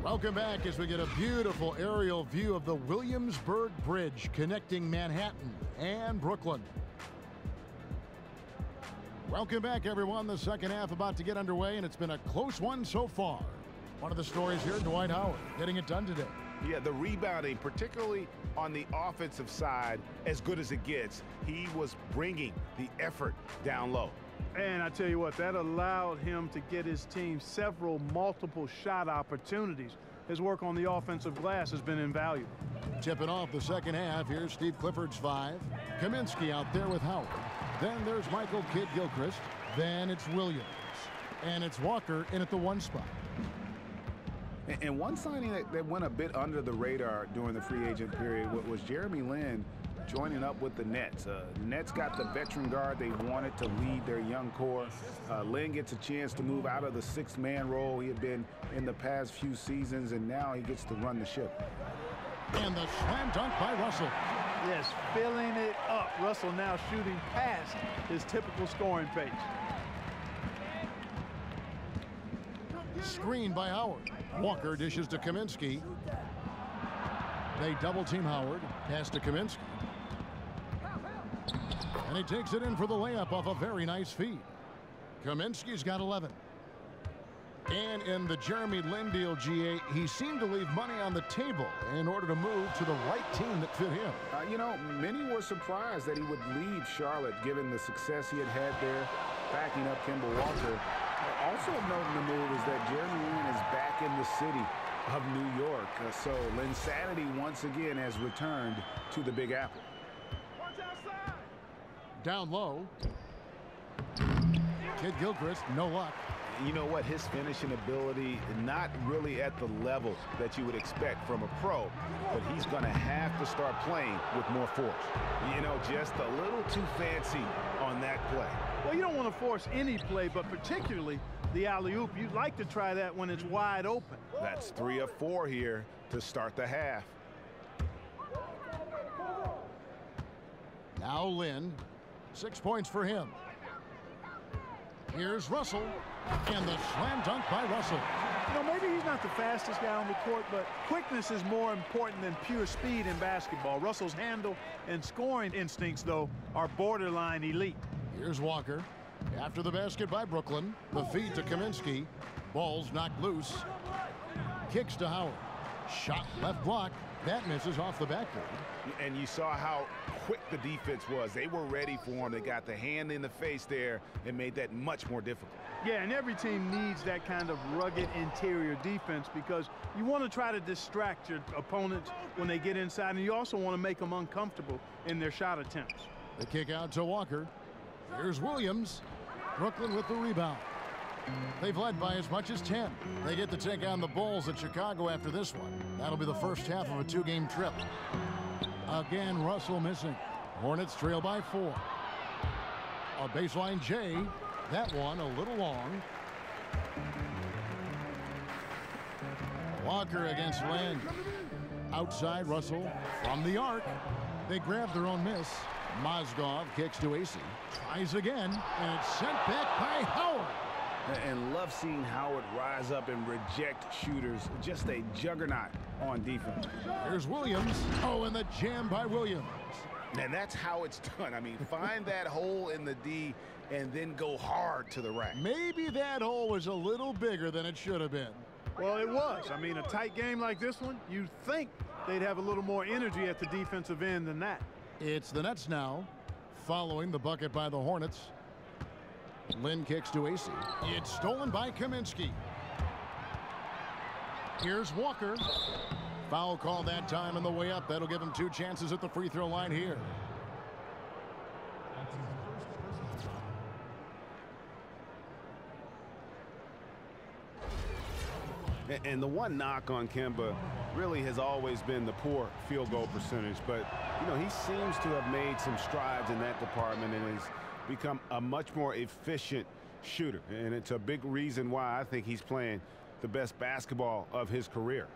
Welcome back as we get a beautiful aerial view of the Williamsburg Bridge connecting Manhattan and Brooklyn. Welcome back, everyone. The second half about to get underway, and it's been a close one so far. One of the stories here, Dwight Howard getting it done today. Yeah, the rebounding, particularly on the offensive side, as good as it gets. He was bringing the effort down low. And I tell you what, that allowed him to get his team several multiple shot opportunities. His work on the offensive glass has been invaluable. Tipping off the second half, here's Steve Clifford's 5. Kaminsky out there with Howard. Then there's Michael Kidd-Gilchrist. Then it's Williams. And it's Walker in at the 1 spot. And one signing that went a bit under the radar during the free agent period was Jeremy Lin joining up with the Nets. Nets got the veteran guard they wanted to lead their young core. Lin gets a chance to move out of the 6-man role he had been in the past few seasons, and now he gets to run the ship. And the slam dunk by Russell. Yes, filling it up. Russell now shooting past his typical scoring pace. Screen by Howard. Walker dishes to Kaminsky. They double team Howard. Pass to Kaminsky. And he takes it in for the layup off a very nice feed. Kaminsky's got 11. And in the Jeremy Lin deal, GA, he seemed to leave money on the table in order to move to the right team that fit him. You know, many were surprised that he would leave Charlotte given the success he had there, backing up Kemba Walker. Also of note in the move is that Jeremy Lin is back in the city of New York. So Linsanity once again has returned to the Big Apple. Down low. Kidd-Gilchrist, no luck. You know what? His finishing ability, not really at the level that you would expect from a pro, but he's going to have to start playing with more force. You know, just a little too fancy on that play. Well, you don't want to force any play, but particularly the alley-oop. You'd like to try that when it's wide open. That's 3 of 4 here to start the half. Now Lin, 6 points for him. Here's Russell, and the slam dunk by Russell. You know, maybe he's not the fastest guy on the court, but quickness is more important than pure speed in basketball. Russell's handle and scoring instincts, though, are borderline elite. Here's Walker. After the basket by Brooklyn, the feed to Kaminsky. Ball's knocked loose. Kicks to Howard. Shot left block. That misses off the backboard. And you saw how quick the defense was. They were ready for him. They got the hand in the face there and made that much more difficult. Yeah, and every team needs that kind of rugged interior defense because you want to try to distract your opponents when they get inside, and you also want to make them uncomfortable in their shot attempts. The kick out to Walker. Here's Williams. Brooklyn with the rebound. They've led by as much as 10. They get to take on the Bulls at Chicago after this one. That'll be the first half of a 2-game trip. Again, Russell missing. Hornets trail by 4. A baseline J. That one a little long. Walker against Lynn. Outside Russell from the arc. They grab their own miss. Mozgov kicks to AC. Tries again, and it's sent back by Howard. And love seeing Howard rise up and reject shooters. Just a juggernaut on defense. Here's Williams. Oh, and the jam by Williams. And that's how it's done. I mean, find that hole in the D and then go hard to the rack. Maybe that hole was a little bigger than it should have been. Well, it was. I mean, a tight game like this one, you'd think they'd have a little more energy at the defensive end than that. It's the Nets now, following the bucket by the Hornets. Lynn kicks to AC. It's stolen by Kaminsky. Here's Walker. Foul call that time on the way up. That'll give him 2 chances at the free throw line here. And the one knock on Kemba really has always been the poor field goal percentage. But, you know, he seems to have made some strides in that department and has become a much more efficient shooter. And it's a big reason why I think he's playing the best basketball of his career.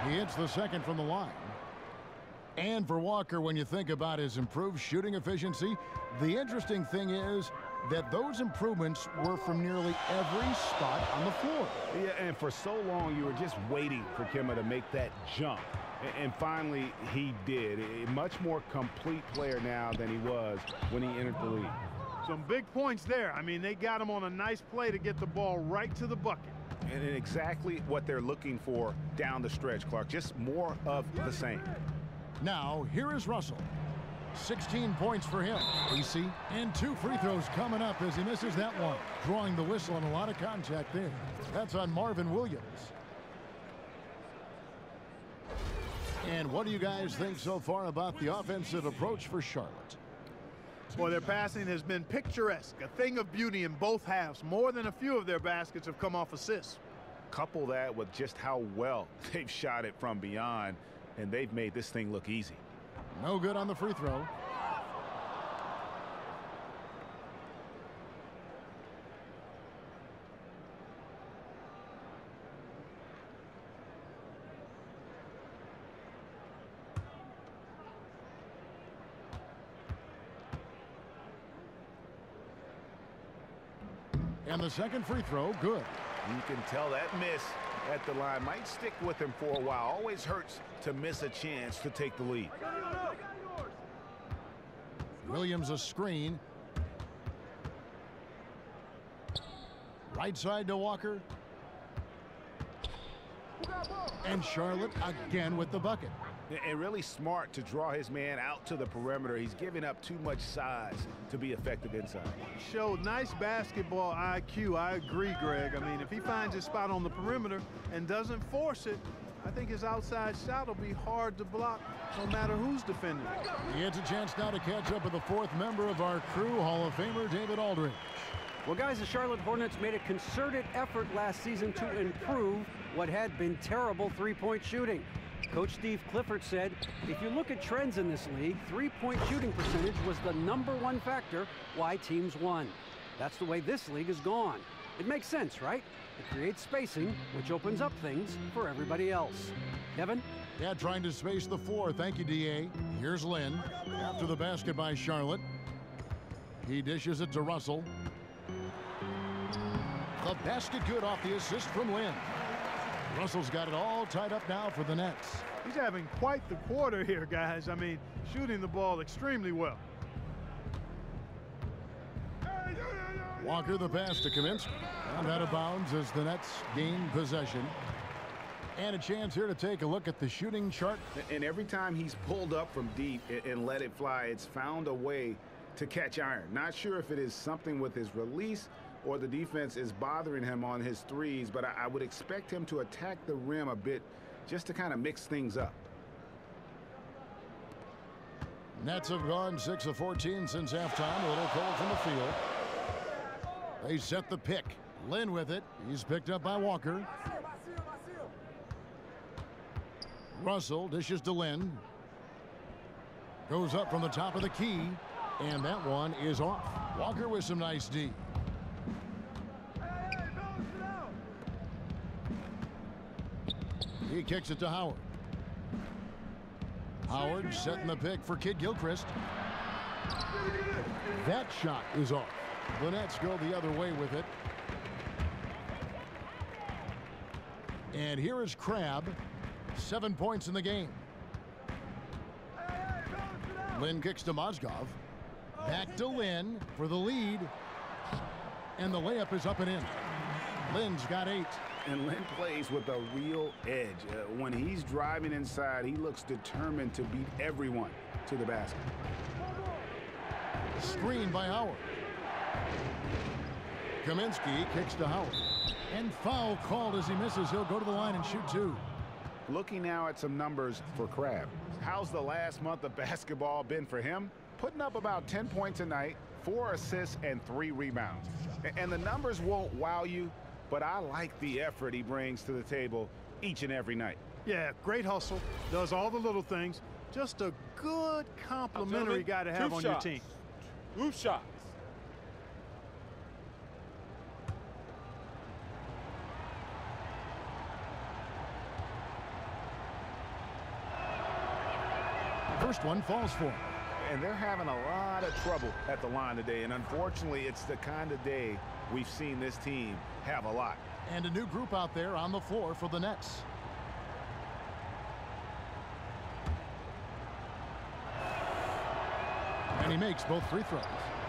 He hits the second from the line. And for Walker, when you think about his improved shooting efficiency, the interesting thing is that those improvements were from nearly every spot on the floor. Yeah, and for so long you were just waiting for Kemba to make that jump. And finally he did. A much more complete player now than he was when he entered the league. Some big points there. I mean, they got him on a nice play to get the ball right to the bucket. And exactly what they're looking for down the stretch, Clark. Just more of the same. Now, here is Russell. 16 points for him. AC, and 2 free throws coming up as he misses that one. Drawing the whistle and a lot of contact there. That's on Marvin Williams. And what do you guys think so far about the offensive approach for Charlotte? Well, their passing has been picturesque, a thing of beauty in both halves. More than a few of their baskets have come off assists. Couple that with just how well they've shot it from beyond, and they've made this thing look easy. No good on the free throw. And the second free throw, good. You can tell that miss at the line might stick with him for a while. Always hurts to miss a chance to take the lead. Williams a screen. Right side to Walker. And Charlotte again with the bucket. And really smart to draw his man out to the perimeter. He's giving up too much size to be effective inside. Showed nice basketball IQ. I agree, Greg. I mean, if he finds his spot on the perimeter and doesn't force it, I think his outside shot will be hard to block no matter who's defending. He gets a chance now to catch up with the 4th member of our crew, Hall of Famer David Aldridge. Well, guys, the Charlotte Hornets made a concerted effort last season to improve what had been terrible three-point shooting. Coach Steve Clifford said, if you look at trends in this league, three-point shooting percentage was the #1 factor why teams won. That's the way this league has gone. It makes sense, right? It creates spacing, which opens up things for everybody else. Kevin? Yeah, trying to space the floor. Thank you, D.A. Here's Lynn. After the basket by Charlotte. He dishes it to Russell. The basket good off the assist from Lynn. Russell's got it all tied up now for the Nets. He's having quite the quarter here, guys. I mean, shooting the ball extremely well. Walker the pass to Kaminsky. And out of bounds as the Nets gain possession. And a chance here to take a look at the shooting chart. And every time he's pulled up from deep and let it fly, it's found a way to catch iron. Not sure if it is something with his release or the defense is bothering him on his threes, but I would expect him to attack the rim a bit just to kind of mix things up. Nets have gone 6 of 14 since halftime. A little cold from the field. They set the pick. Lynn with it. He's picked up by Walker. Russell dishes to Lynn. Goes up from the top of the key. And that one is off. Walker with some nice D. He kicks it to Howard. Howard setting the pick for Kid Gilchrist. That shot is off. The Nets go the other way with it. And here is Crabbe. 7 points in the game. Lynn kicks to Mozgov. Back to Lynn for the lead. And the layup is up and in. Lynn's got 8. And Lynn plays with a real edge. When he's driving inside, he looks determined to beat everyone to the basket. Screen by Howard. Kaminsky kicks to Howard. And foul called as he misses. He'll go to the line and shoot 2. Looking now at some numbers for Crabbe. How's the last month of basketball been for him? Putting up about 10 points a night, 4 assists, and 3 rebounds. And the numbers won't wow you, but I like the effort he brings to the table each and every night. Yeah, great hustle. Does all the little things. Just a good complimentary guy to have on your team. 2 shots. First one falls for him. And they're having a lot of trouble at the line today. And unfortunately, it's the kind of day we've seen this team have a lot. And a new group out there on the floor for the Nets. And he makes both free throws.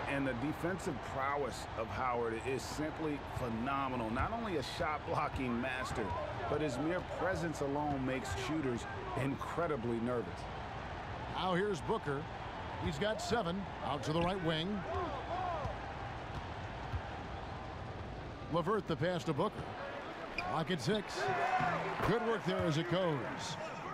And the defensive prowess of Howard is simply phenomenal. Not only a shot blocking master, but his mere presence alone makes shooters incredibly nervous. Now here's Booker. He's got 7 out to the right wing. LeVert the pass to Booker. Clock at 6. Good work there as it goes.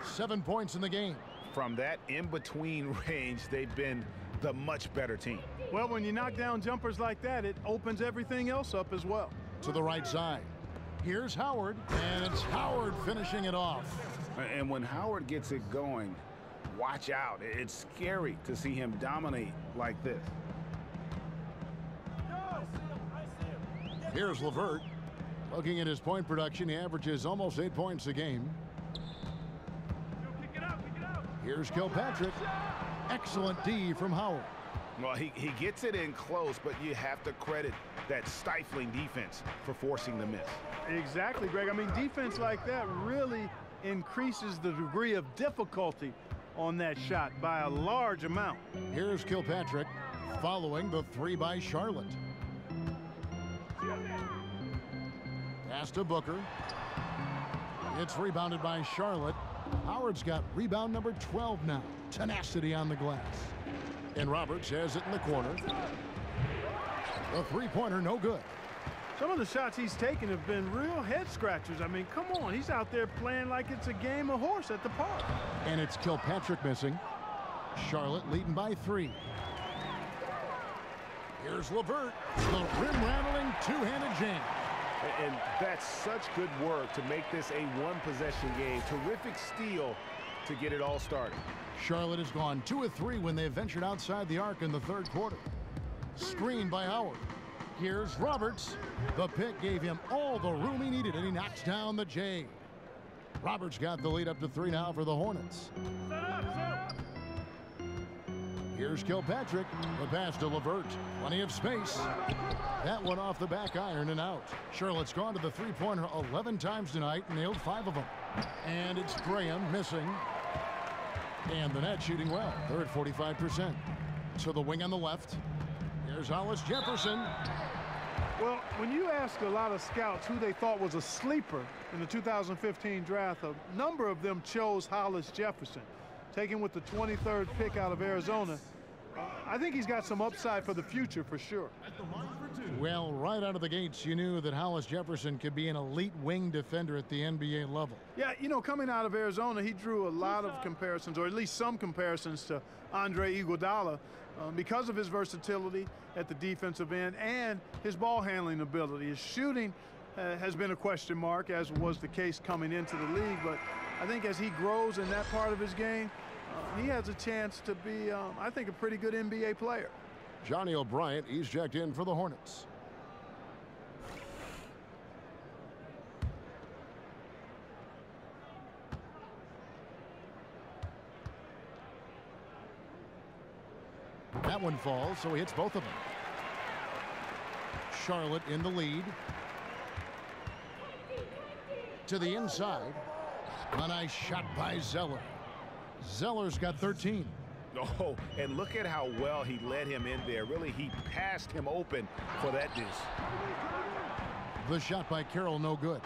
7 points in the game. From that in-between range, they've been the much better team. Well, when you knock down jumpers like that, it opens everything else up as well. To the right side. Here's Howard, and it's Howard finishing it off. And when Howard gets it going, watch out. It's scary to see him dominate like this. Here's LeVert. Looking at his point production, he averages almost 8 points a game. Here's Kilpatrick. Excellent D from Howard. Well, he gets it in close, but you have to credit that stifling defense for forcing the miss. Exactly, Greg. I mean, defense like that really increases the degree of difficulty on that shot by a large amount. Here's Kilpatrick following the 3 by Charlotte. Pass to Booker. It's rebounded by Charlotte. Howard's got rebound number 12 now. Tenacity on the glass. And Roberts has it in the corner. The three-pointer no good. Some of the shots he's taken have been real head scratchers. I mean, come on. He's out there playing like it's a game of horse at the park. And it's Kilpatrick missing. Charlotte leading by 3. Here's LeVert. The rim-rattling two-handed jam. And that's such good work to make this a one-possession game. Terrific steal to get it all started. Charlotte has gone 2 of 3 when they ventured outside the arc in the third quarter. Screen by Howard. Here's Roberts. The pick gave him all the room he needed, and he knocks down the J. Roberts got the lead up to 3 now for the Hornets. Here's Kilpatrick. The pass to LeVert. Plenty of space. That one off the back iron and out. Charlotte's gone to the three-pointer 11 times tonight, nailed 5 of them. And it's Graham missing. And the net shooting well. They're at 45%. To the wing on the left. Here's Hollis Jefferson. Well, when you ask a lot of scouts who they thought was a sleeper in the 2015 draft, a number of them chose Hollis Jefferson, taken with the 23rd pick out of Arizona. I think he's got some upside for the future for sure. Well, right out of the gates, you knew that Hollis Jefferson could be an elite wing defender at the NBA level. Yeah, you know, coming out of Arizona, he drew a lot of comparisons, or at least some comparisons, to Andre Iguodala because of his versatility at the defensive end and his ball handling ability. His shooting has been a question mark, as was the case coming into the league, but I think as he grows in that part of his game, he has a chance to be, I think, a pretty good NBA player. Johnny O'Bryant, he's checked in for the Hornets. That one falls, so he hits both of them. Charlotte in the lead. To the inside. A nice shot by Zeller. Zeller's got 13. Oh, and look at how well he led him in there. Really, he passed him open for that dish. The shot by Carroll, no good.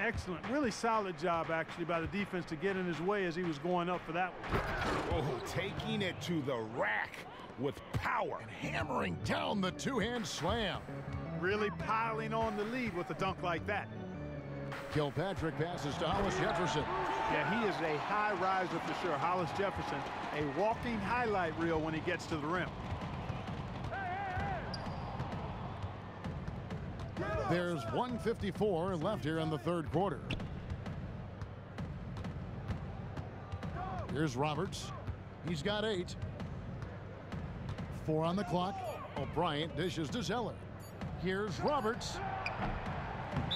Excellent. Really solid job, actually, by the defense to get in his way as he was going up for that one. Oh, taking it to the rack with power. And hammering down the two-hand slam. Really piling on the lead with a dunk like that. Kilpatrick passes to Hollis Jefferson. Yeah, he is a high riser for sure. Hollis Jefferson, a walking highlight reel when he gets to the rim. There's 1:54 left here in the third quarter. Here's Roberts. He's got 8. 4 on the clock. O'Bryant dishes to Zeller. Here's Roberts.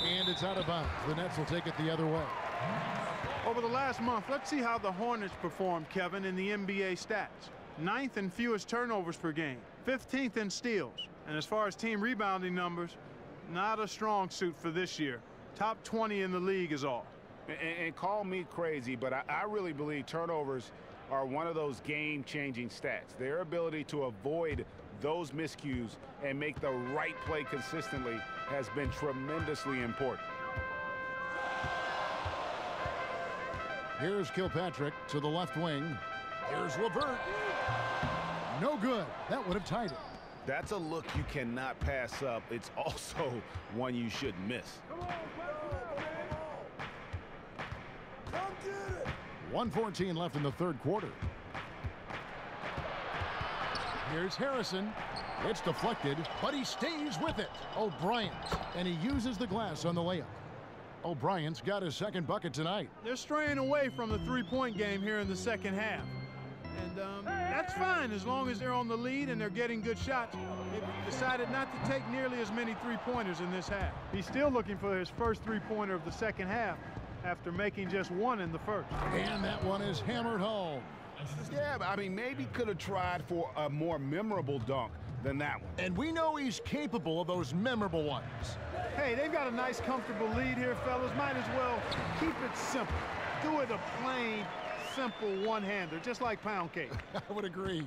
And it's out of bounds. The Nets will take it the other way. Over the last month, let's see how the Hornets performed, Kevin, in the NBA stats. 9th in fewest turnovers per game. 15th in steals. And as far as team rebounding numbers, not a strong suit for this year. Top 20 in the league is all. And call me crazy, but I really believe turnovers are one of those game-changing stats. Their ability to avoid those miscues and make the right play consistently has been tremendously important. Here's Kilpatrick to the left wing. Here's LeVert. No good. That would have tied it. That's a look you cannot pass up. It's also one you shouldn't miss. 1:14 left in the third quarter. Here's Harrison. It's deflected, but he stays with it. O'Bryant, and he uses the glass on the layup. O'Bryant's got his second bucket tonight. They're straying away from the three-point game here in the second half. And that's fine as long as they're on the lead and they're getting good shots. They've decided not to take nearly as many three-pointers in this half. He's still looking for his first three-pointer of the second half after making just one in the first. And that one is hammered home. Yeah, I mean, maybe could have tried for a more memorable dunk than that one. And we know he's capable of those memorable ones. Hey, they've got a nice, comfortable lead here, fellas. Might as well keep it simple. Do it a plain, simple one-hander, just like pound cake. I would agree.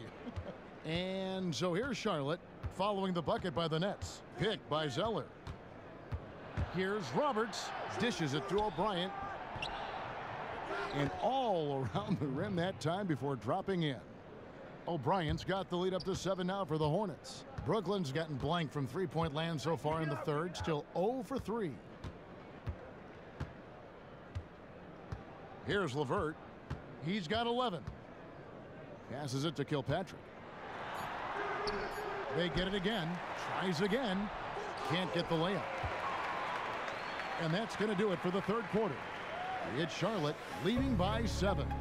And so here's Charlotte following the bucket by the Nets. Picked by Zeller. Here's Roberts. Dishes it to O'Bryant. And all around the rim that time before dropping in. O'Bryant's got the lead up to 7 now for the Hornets. Brooklyn's gotten blank from three-point land so far in the third. Still 0 for 3. Here's LeVert. He's got 11. Passes it to Kilpatrick. They get it again. Tries again. Can't get the layup. And that's going to do it for the third quarter. It's Charlotte leading by 7.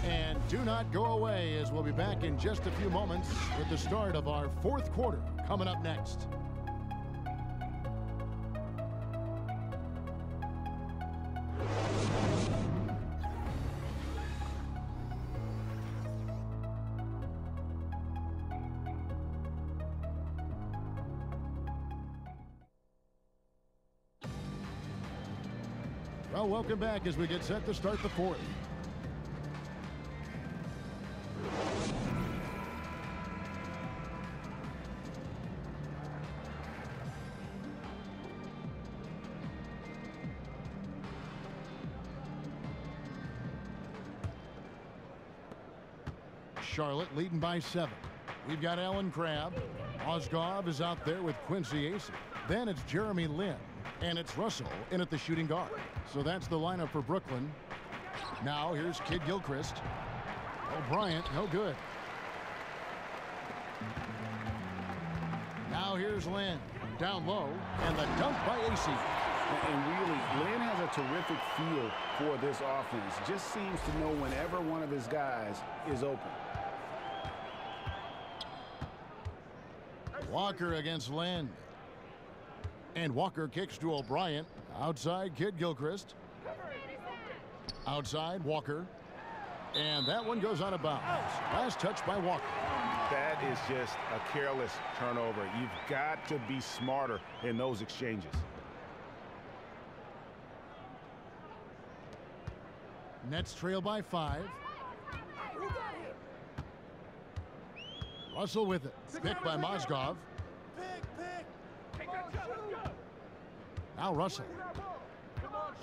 And do not go away, as we'll be back in just a few moments with the start of our fourth quarter coming up next. Well, welcome back as we get set to start the fourth. Charlotte leading by 7. We've got Alan Crabb. Mozgov is out there with Quincy Acey. Then it's Jeremy Lin. And it's Russell in at the shooting guard. So that's the lineup for Brooklyn. Now here's Kid Gilchrist. O'Bryant, no good. Now here's Lin. Down low. And the dunk by Acey. And really, Lin has a terrific feel for this offense. Just seems to know whenever one of his guys is open. Walker against Lin. And Walker kicks to O'Brien. Outside, Kid Gilchrist. Outside, Walker. And that one goes out of bounds. Last touch by Walker. That is just a careless turnover. You've got to be smarter in those exchanges. Nets trail by 5. Russell with it. Picked by Mozgov. Now Russell.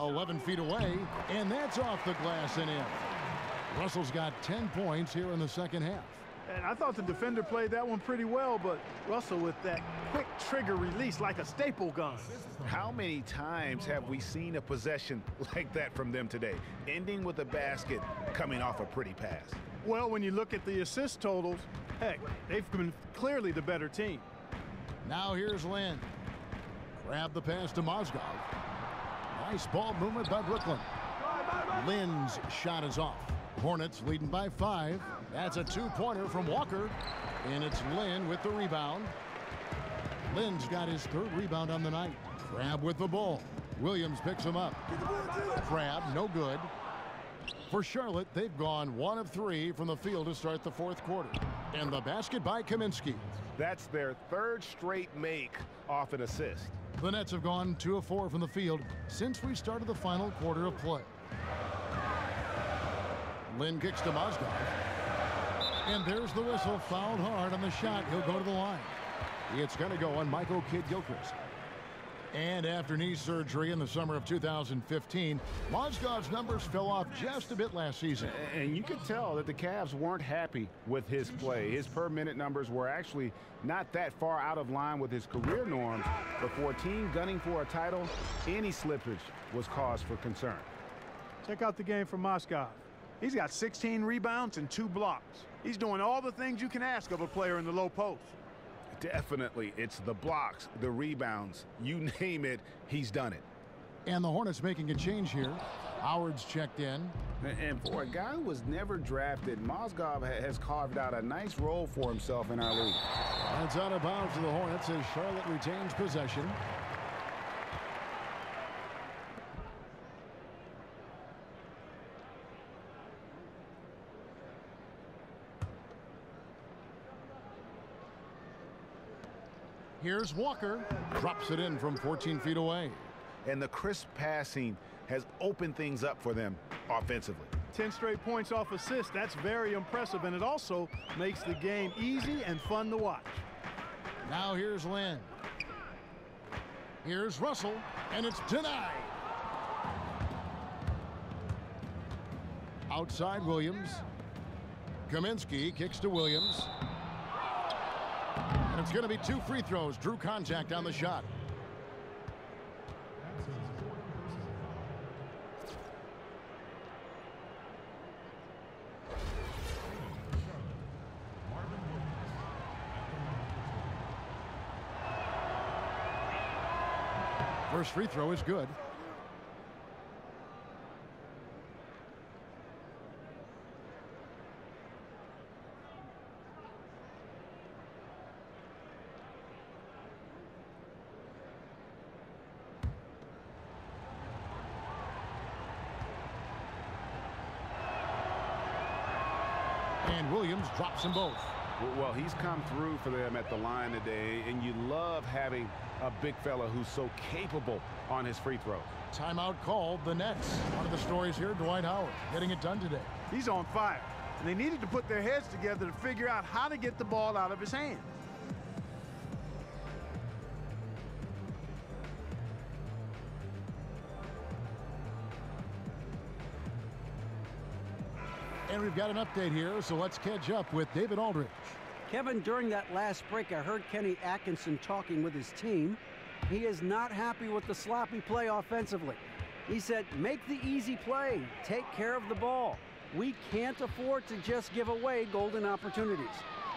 11 feet away, and that's off the glass and in. Russell's got 10 points here in the second half. And I thought the defender played that one pretty well, but Russell with that quick trigger release like a staple gun. How many times have we seen a possession like that from them today, ending with a basket coming off a pretty pass? Well, when you look at the assist totals, heck, they've been clearly the better team. Now here's Lin. Grab the pass to Mozgov. Nice ball movement by Brooklyn. Lin's shot is off. Hornets leading by 5. That's a 2-pointer from Walker. And it's Lin with the rebound. Lin's got his 3rd rebound on the night. Crabb with the ball. Williams picks him up. Crabb, no good. For Charlotte, they've gone 1 of 3 from the field to start the 4th quarter. And the basket by Kaminsky. That's their 3rd straight make off an assist. The Nets have gone 2 of 4 from the field since we started the final quarter of play. Lin kicks to Mozgov. And there's the whistle. Fouled hard on the shot. He'll go to the line. It's going to go on Michael Kidd-Gilchrist. And after knee surgery in the summer of 2015, Mozgov's numbers fell off just a bit last season. And you could tell that the Cavs weren't happy with his play. His per-minute numbers were actually not that far out of line with his career norms. But for a team gunning for a title, any slippage was cause for concern. Check out the game for Mozgov. He's got 16 rebounds and 2 blocks. He's doing all the things you can ask of a player in the low post. Definitely, it's the blocks, the rebounds, you name it, he's done it. And the Hornets making a change here. Howard's checked in. And for a guy who was never drafted, Mozgov has carved out a nice role for himself in our league. That's out of bounds to the Hornets as Charlotte retains possession. Here's Walker. Drops it in from 14 feet away. And the crisp passing has opened things up for them offensively. 10 straight points off assists. That's very impressive, and it also makes the game easy and fun to watch. Now here's Lin. Here's Russell, and it's denied. Outside Williams. Kaminsky kicks to Williams. And it's going to be 2 free throws. Drew contact on the shot. First free throw is good. And Williams drops them both. Well, he's come through for them at the line today, and you love having a big fella who's so capable on his free throws. Timeout called. The Nets. One of the stories here, Dwight Howard getting it done today. He's on fire, and they needed to put their heads together to figure out how to get the ball out of his hands. And we've got an update here, so let's catch up with David Aldridge. Kevin, during that last break, I heard Kenny Atkinson talking with his team. He is not happy with the sloppy play offensively. He said, make the easy play, take care of the ball. We can't afford to just give away golden opportunities.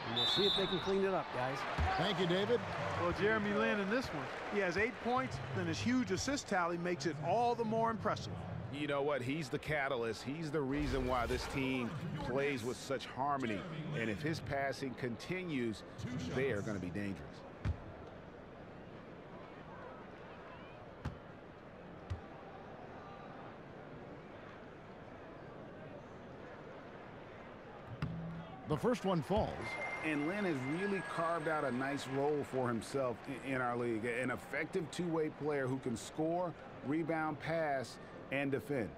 And we'll see if they can clean it up, guys. Thank you, David. Well, Jeremy Lin in this one, he has 8 points, then his huge assist tally makes it all the more impressive. You know what? He's the catalyst. He's the reason why this team plays with such harmony. And if his passing continues, they are going to be dangerous. The first one falls. And Lin has really carved out a nice role for himself in our league. An effective two-way player who can score, rebound, pass, and defend.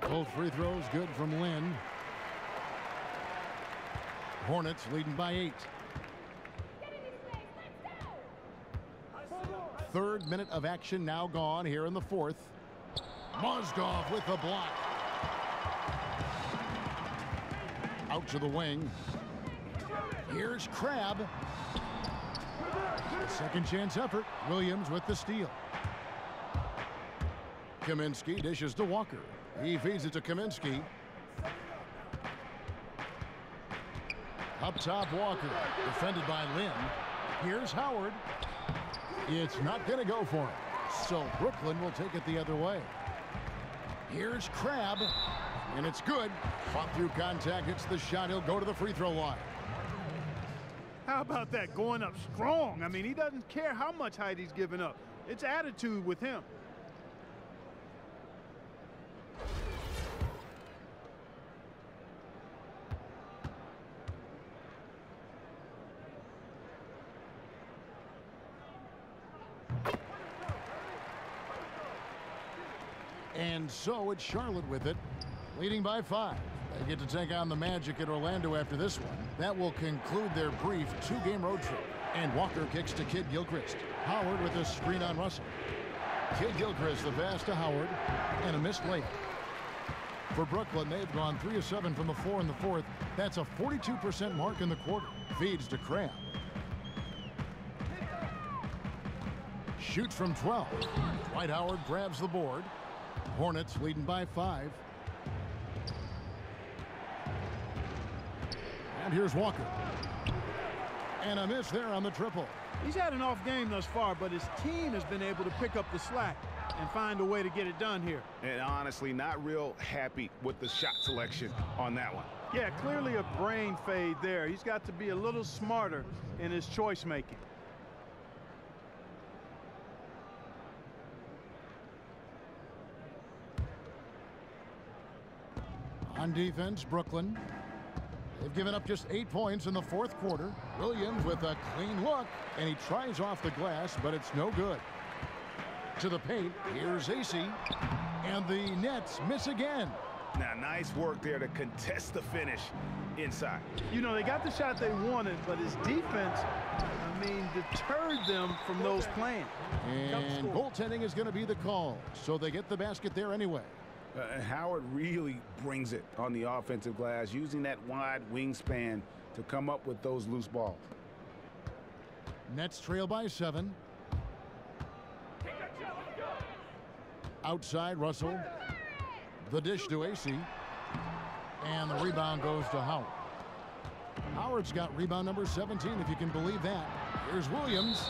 Both free throws good from Lin. Hornets leading by 8. Third minute of action now gone here in the fourth. Mozgov with the block. Out to the wing. Here's Crabbe. Second chance effort. Williams with the steal. Kaminsky dishes to Walker. He feeds it to Kaminsky. Up top, Walker. Defended by Lin. Here's Howard. It's not going to go for him. So Brooklyn will take it the other way. Here's Crabbe. And it's good. Fought through contact. Hits the shot. He'll go to the free throw line. How about that, going up strong? I mean, he doesn't care how much height he's giving up. It's attitude with him. And so it's Charlotte with it, leading by 5. They get to take on the Magic at Orlando after this one. That will conclude their brief 2-game road trip. And Walker kicks to Kid Gilchrist. Howard with a screen on Russell. Kid Gilchrist the pass to Howard, and a missed layup. For Brooklyn, they've gone 3 of 7 from the floor in the fourth. That's a 42% mark in the quarter. Feeds to Crabbe. Shoots from 12. Dwight Howard grabs the board. Hornets leading by 5. And here's Walker. And a miss there on the triple. He's had an off game thus far, but his team has been able to pick up the slack and find a way to get it done here. And honestly, not real happy with the shot selection on that one. Yeah, clearly a brain fade there. He's got to be a little smarter in his choice making. On defense, Brooklyn. They've given up just 8 points in the fourth quarter. Williams with a clean look, and he tries off the glass, but it's no good. To the paint, here's AC, and the Nets miss again. Now, nice work there to contest the finish inside. You know, they got the shot they wanted, but his defense, I mean, deterred them from those plans. And goaltending is going to be the call, so they get the basket there anyway. Howard really brings it on the offensive glass, using that wide wingspan to come up with those loose balls. Nets trail by 7. Outside, Russell. The dish to AC. And the rebound goes to Howard. Howard's got rebound number 17, if you can believe that. Here's Williams.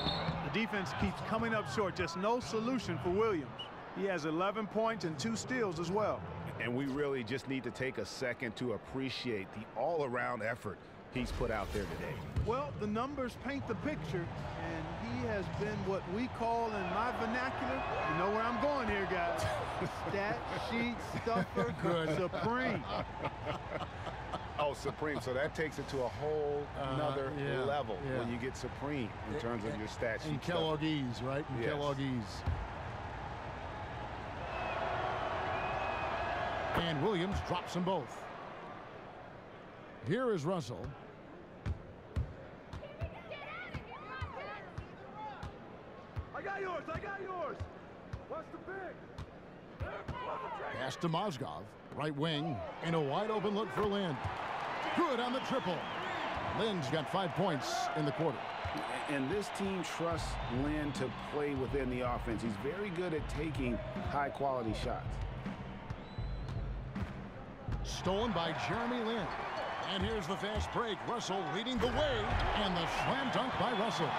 The defense keeps coming up short. Just no solution for Williams. He has 11 points and 2 steals as well. And we really just need to take a second to appreciate the all-around effort he's put out there today. Well, the numbers paint the picture, and he has been what we call in my vernacular, you know where I'm going here, guys, stat sheet stuffer supreme. Oh, supreme. So that takes it to a whole nother level when you get supreme in terms of your stat sheet. And Kelloggese, right? And yes. Kelloggese. And Williams drops them both. Here is Russell. I got yours. Pass to Mozgov. Right wing. And a wide open look for Lynn. Good on the triple. Lynn's got 5 points in the quarter. And this team trusts Lynn to play within the offense. He's very good at taking high-quality shots. Stolen by Jeremy Lin. And here's the fast break. Russell leading the way. And the slam dunk by Russell.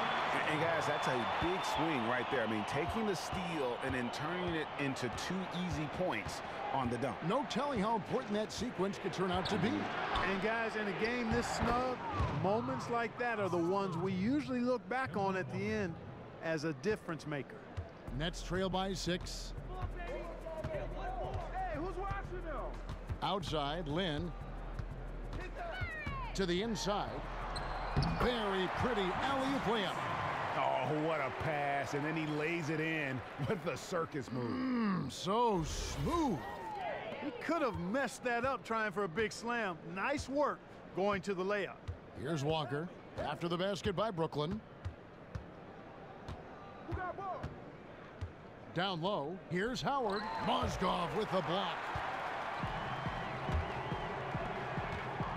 And guys, that's a big swing right there. I mean, taking the steal and then turning it into 2 easy points on the dunk. No telling how important that sequence could turn out to be. And guys, in a game this snug, moments like that are the ones we usually look back on at the end as a difference maker. Nets trail by 6. Hey, who's watching now? Outside, Lynn. To the inside. Very pretty alley-oop layup. Oh, what a pass. And then he lays it in with the circus move. So smooth. He could have messed that up trying for a big slam. Nice work going to the layup. Here's Walker. After the basket by Brooklyn. Down low. Here's Howard. Mozgov with the block.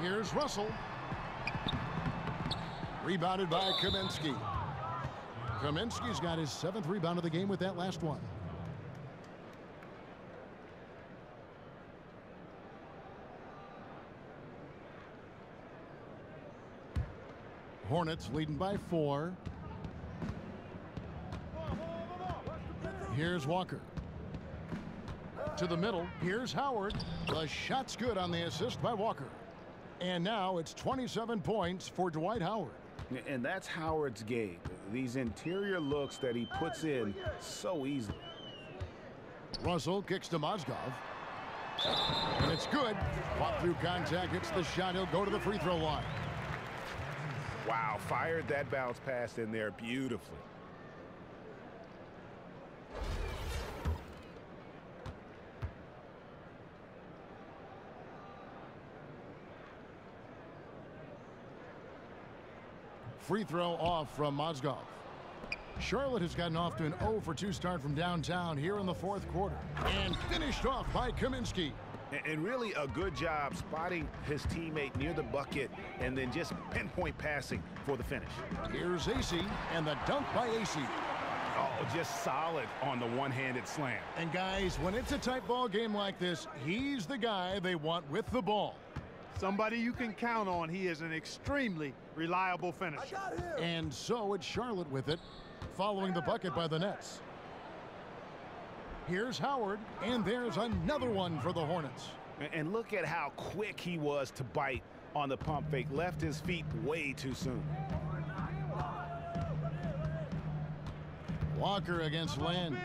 Here's Russell. Rebounded by Kaminsky. Kaminsky's got his 7th rebound of the game with that last one. Hornets leading by 4. Here's Walker. To the middle. Here's Howard. The shot's good on the assist by Walker. And now it's 27 points for Dwight Howard. And that's Howard's game. These interior looks that he puts in so easily. Russell kicks to Mozgov. And it's good. Fought through contact, hits the shot. He'll go to the free throw line. Wow, fired that bounce pass in there beautifully. Free throw off from Mozgov. Charlotte has gotten off to an 0 for 2 start from downtown here in the 4th quarter. And finished off by Kaminsky. And really a good job spotting his teammate near the bucket and then just pinpoint passing for the finish. Here's AC and the dunk by AC. Oh, just solid on the one-handed slam. And guys, when it's a tight ball game like this, he's the guy they want with the ball. Somebody you can count on. He is an extremely reliable finisher. And so it's Charlotte with it, following the bucket by the Nets. Here's Howard, and there's another one for the Hornets. And look at how quick he was to bite on the pump fake. Left his feet way too soon. Walker against Land.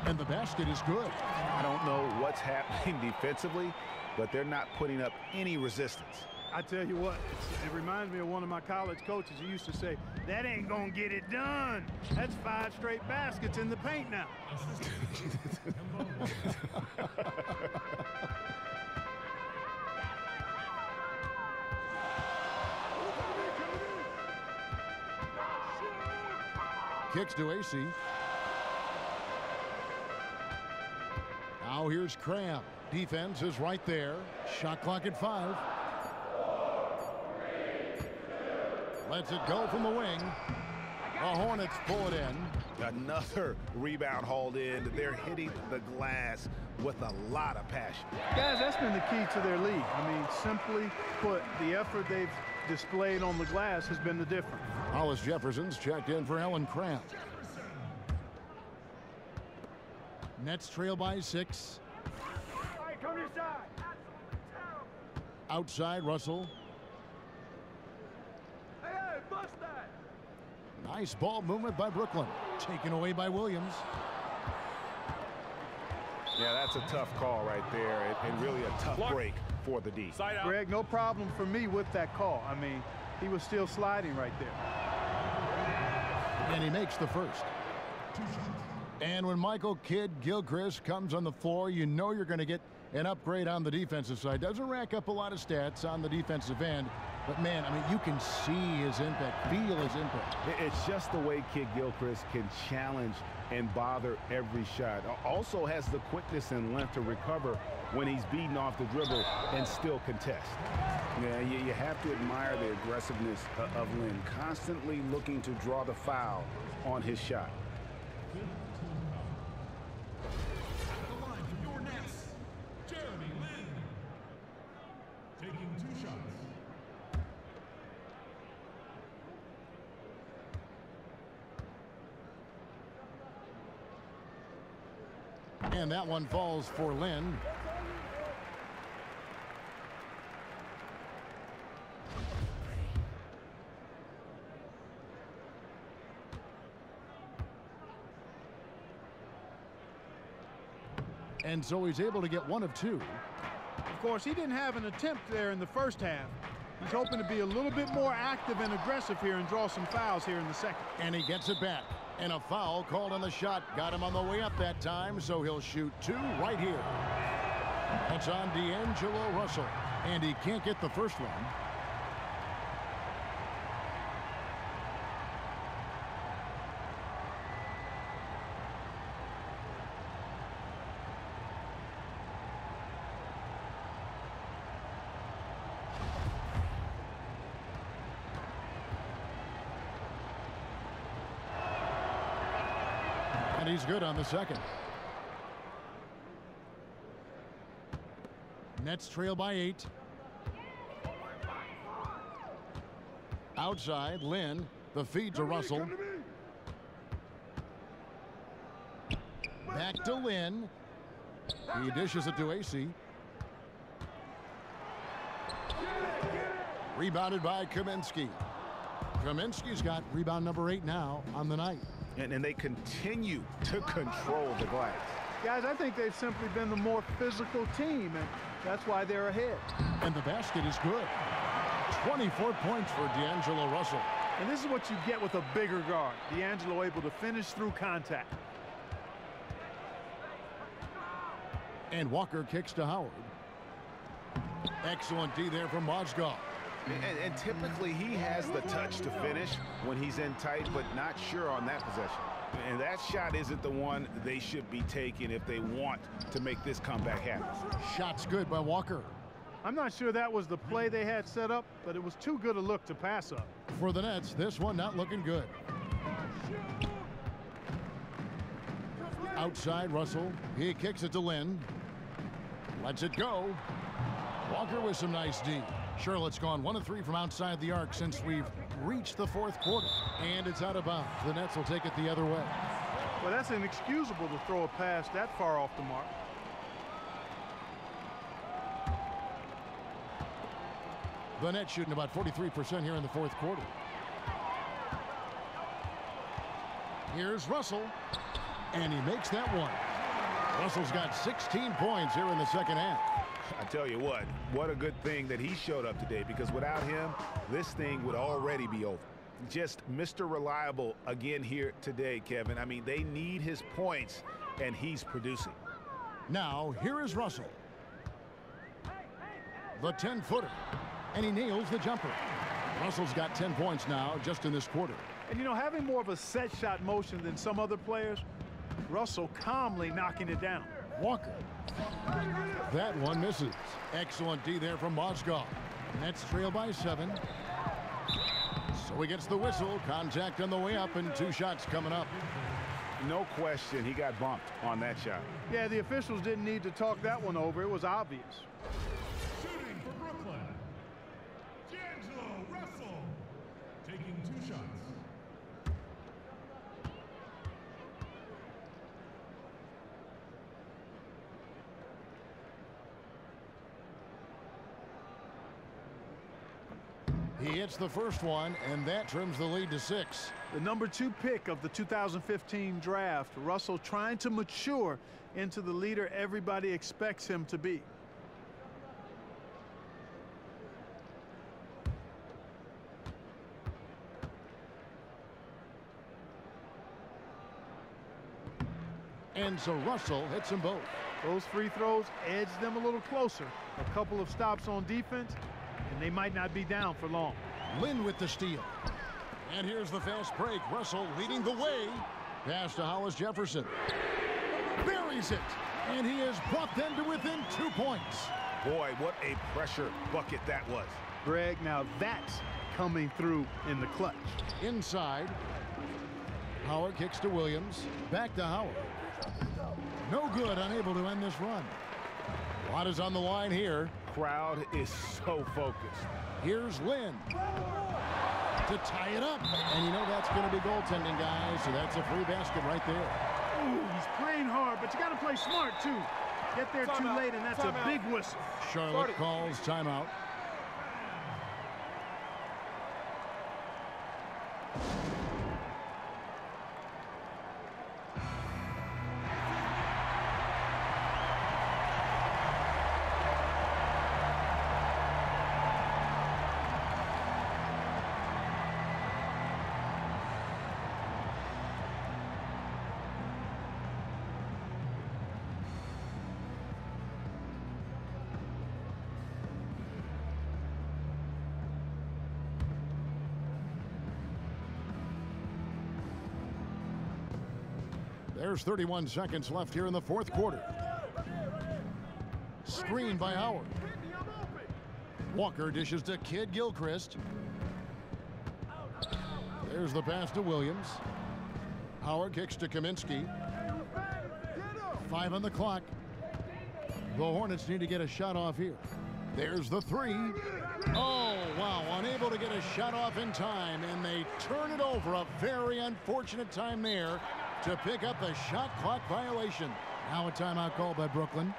And the basket is good. I don't know what's happening defensively, but they're not putting up any resistance. I tell you what, it reminds me of one of my college coaches who used to say, that ain't gonna get it done. That's 5 straight baskets in the paint now. Kicks to AC. Now here's Cram. Defense is right there. Shot clock at 5. Lets it go from the wing. The Hornets pull it in. Another rebound hauled in. They're hitting the glass with a lot of passion. Guys, that's been the key to their league. I mean, simply put, the effort they've displayed on the glass has been the difference. Hollis Jefferson's checked in for Ellen Cram. Nets trail by 6. Come inside. Outside, Russell. Hey, bust that. Nice ball movement by Brooklyn. Taken away by Williams. Yeah, that's a tough call right there, and really a tough break for the D. Greg, no problem for me with that call. I mean, he was still sliding right there. And he makes the first. And when Michael Kidd-Gilchrist comes on the floor, you know you're going to get an upgrade on the defensive side. Doesn't rack up a lot of stats on the defensive end, But, man, I mean, you can see his impact, feel his impact. It's just the way Kid Gilchrist can challenge and bother every shot. Also has the quickness and length to recover when he's beaten off the dribble and still contest. Yeah, you have to admire the aggressiveness of Lynn, constantly looking to draw the foul on his shot. And that one falls for Lynn. And so he's able to get one of two. Of course, he didn't have an attempt there in the first half. He's hoping to be a little bit more active and aggressive here and draw some fouls here in the second. And he gets it back. And a foul called on the shot. Got him on the way up that time, so he'll shoot two right here. That's on D'Angelo Russell. And he can't get the first one. And he's good on the second. Nets trail by 8. Outside, Lynn. The feed to Russell. Back to Lynn. He dishes it to AC. Rebounded by Kaminsky. Kaminsky's got rebound number 8 now on the night. And they continue to control the glass. Guys, I think they've simply been the more physical team, and that's why they're ahead. And the basket is good. 24 points for D'Angelo Russell. And this is what you get with a bigger guard. D'Angelo able to finish through contact. And Walker kicks to Howard. Excellent D there from Mozgov. And typically he has the touch to finish when he's in tight, but not sure on that possession. And that shot isn't the one they should be taking if they want to make this comeback happen. Shot's good by Walker. I'm not sure that was the play they had set up, but it was too good a look to pass up. For the Nets, this one not looking good. Outside Russell. He kicks it to Lynn. Lets it go. Walker with some nice D. Charlotte's gone 1 of 3 from outside the arc since we've reached the 4th quarter. And it's out of bounds. The Nets will take it the other way. Well, that's inexcusable to throw a pass that far off the mark. The Nets shooting about 43% here in the 4th quarter. Here's Russell. And he makes that one. Russell's got 16 points here in the second half. I tell you what a good thing that he showed up today, because without him, this thing would already be over. Just Mr. Reliable again here today, Kevin. I mean, they need his points, and he's producing. Now, here is Russell. The 10-footer. And he nails the jumper. Russell's got 10 points now just in this quarter. And, you know, having more of a set shot motion than some other players, Russell calmly knocking it down. Walker. That one misses. Excellent D there from Mozgov. Nets trail by 7. So he gets the whistle. Contact on the way up and 2 shots coming up. No question he got bumped on that shot. Yeah, the officials didn't need to talk that one over. It was obvious. Shooting for Brooklyn, D'Angelo Russell, taking 2 shots. He hits the first one, and that trims the lead to 6. The number 2 pick of the 2015 draft, Russell trying to mature into the leader everybody expects him to be. And so Russell hits them both. Those free throws edged them a little closer. A couple of stops on defense, and and they might not be down for long. Lynn with the steal. And here's the fast break. Russell leading the way. Pass to Hollis Jefferson. Buries it. And he has brought them to within 2 points. Boy, what a pressure bucket that was. Greg, now that's coming through in the clutch. Inside. Howard kicks to Williams. Back to Howard. No good, unable to end this run. A lot is on the line here. Crowd is so focused. Here's Lynn to tie it up. And you know that's going to be goaltending, guys. So that's a free basket right there. Ooh, he's playing hard, but you got to play smart, too. Get there too late, and that's a big whistle. Charlotte calls timeout. There's 31 seconds left here in the fourth quarter. Screen by Howard. Walker dishes to Kid Gilchrist. There's the pass to Williams. Howard kicks to Kaminsky. 5 on the clock. The Hornets need to get a shot off here. There's the three. Oh, wow, unable to get a shot off in time, and they turn it over. A very unfortunate time there to pick up the shot clock violation. Now a timeout call by Brooklyn.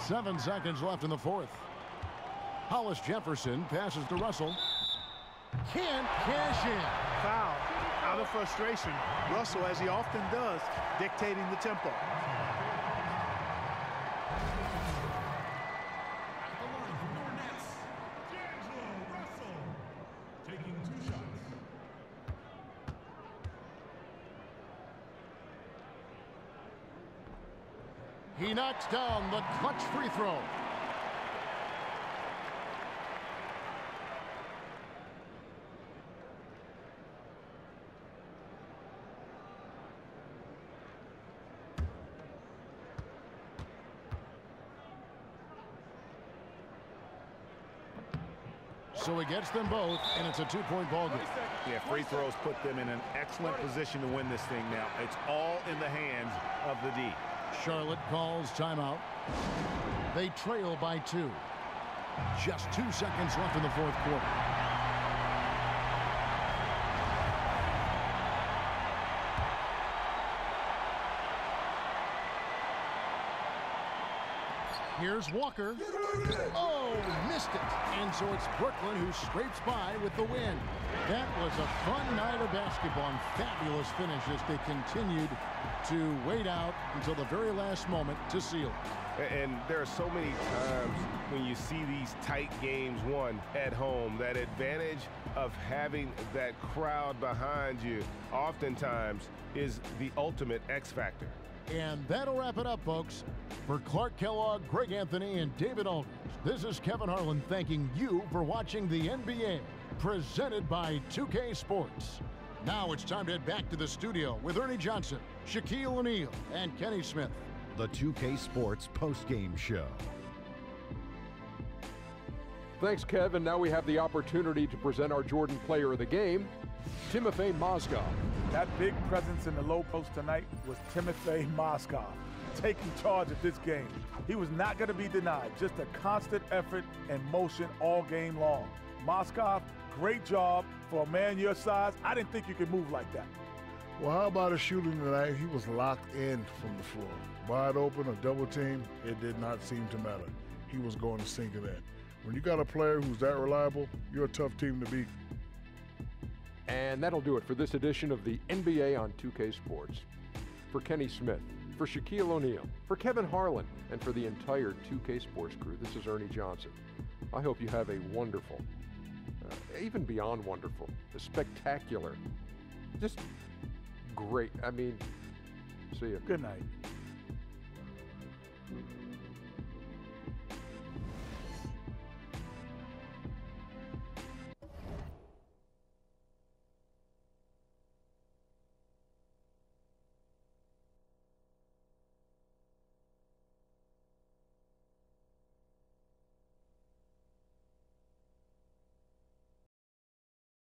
Seven seconds left in the fourth. Hollis Jefferson passes to Russell. Can't cash in. Foul. Out of frustration. Russell, as he often does, dictating the tempo. At the line for Hornets, D'Angelo Russell taking 2 shots. He knocks down the clutch free throw. So he gets them both, and it's a 2-point ball game. Yeah, free throws put them in an excellent position to win this thing now. It's all in the hands of the D. Charlotte calls timeout. They trail by 2. Just 2 seconds left in the fourth quarter. Here's Walker. Oh, missed it. And so it's Brooklyn who scrapes by with the win. That was a fun night of basketball and fabulous finish as they continued to wait out until the very last moment to seal. And there are so many times when you see these tight games won at home, that advantage of having that crowd behind you oftentimes is the ultimate X factor. And that'll wrap it up, folks. For Clark Kellogg, Greg Anthony, and David Aldridge, this is Kevin Harlan thanking you for watching the NBA, presented by 2K Sports. Now it's time to head back to the studio with Ernie Johnson, Shaquille O'Neal, and Kenny Smith. The 2K Sports postgame show. Thanks, Kevin. Now we have the opportunity to present our Jordan Player of the Game, Timofey Mozgov. That big presence in the low post tonight was Timofey Mozgov, taking charge of this game. He was not going to be denied, just a constant effort and motion all game long. Mozgov, great job for a man your size. I didn't think you could move like that. Well, how about his shooting tonight? He was locked in from the floor. Wide open, a double team, it did not seem to matter. He was going to sink it in. When you got a player who's that reliable, you're a tough team to beat. And that'll do it for this edition of the NBA on 2K Sports. For Kenny Smith, for Shaquille O'Neal, for Kevin Harlan, and for the entire 2K Sports crew, this is Ernie Johnson. I hope you have a wonderful, even beyond wonderful, a spectacular, just great. I mean, see you. Good night.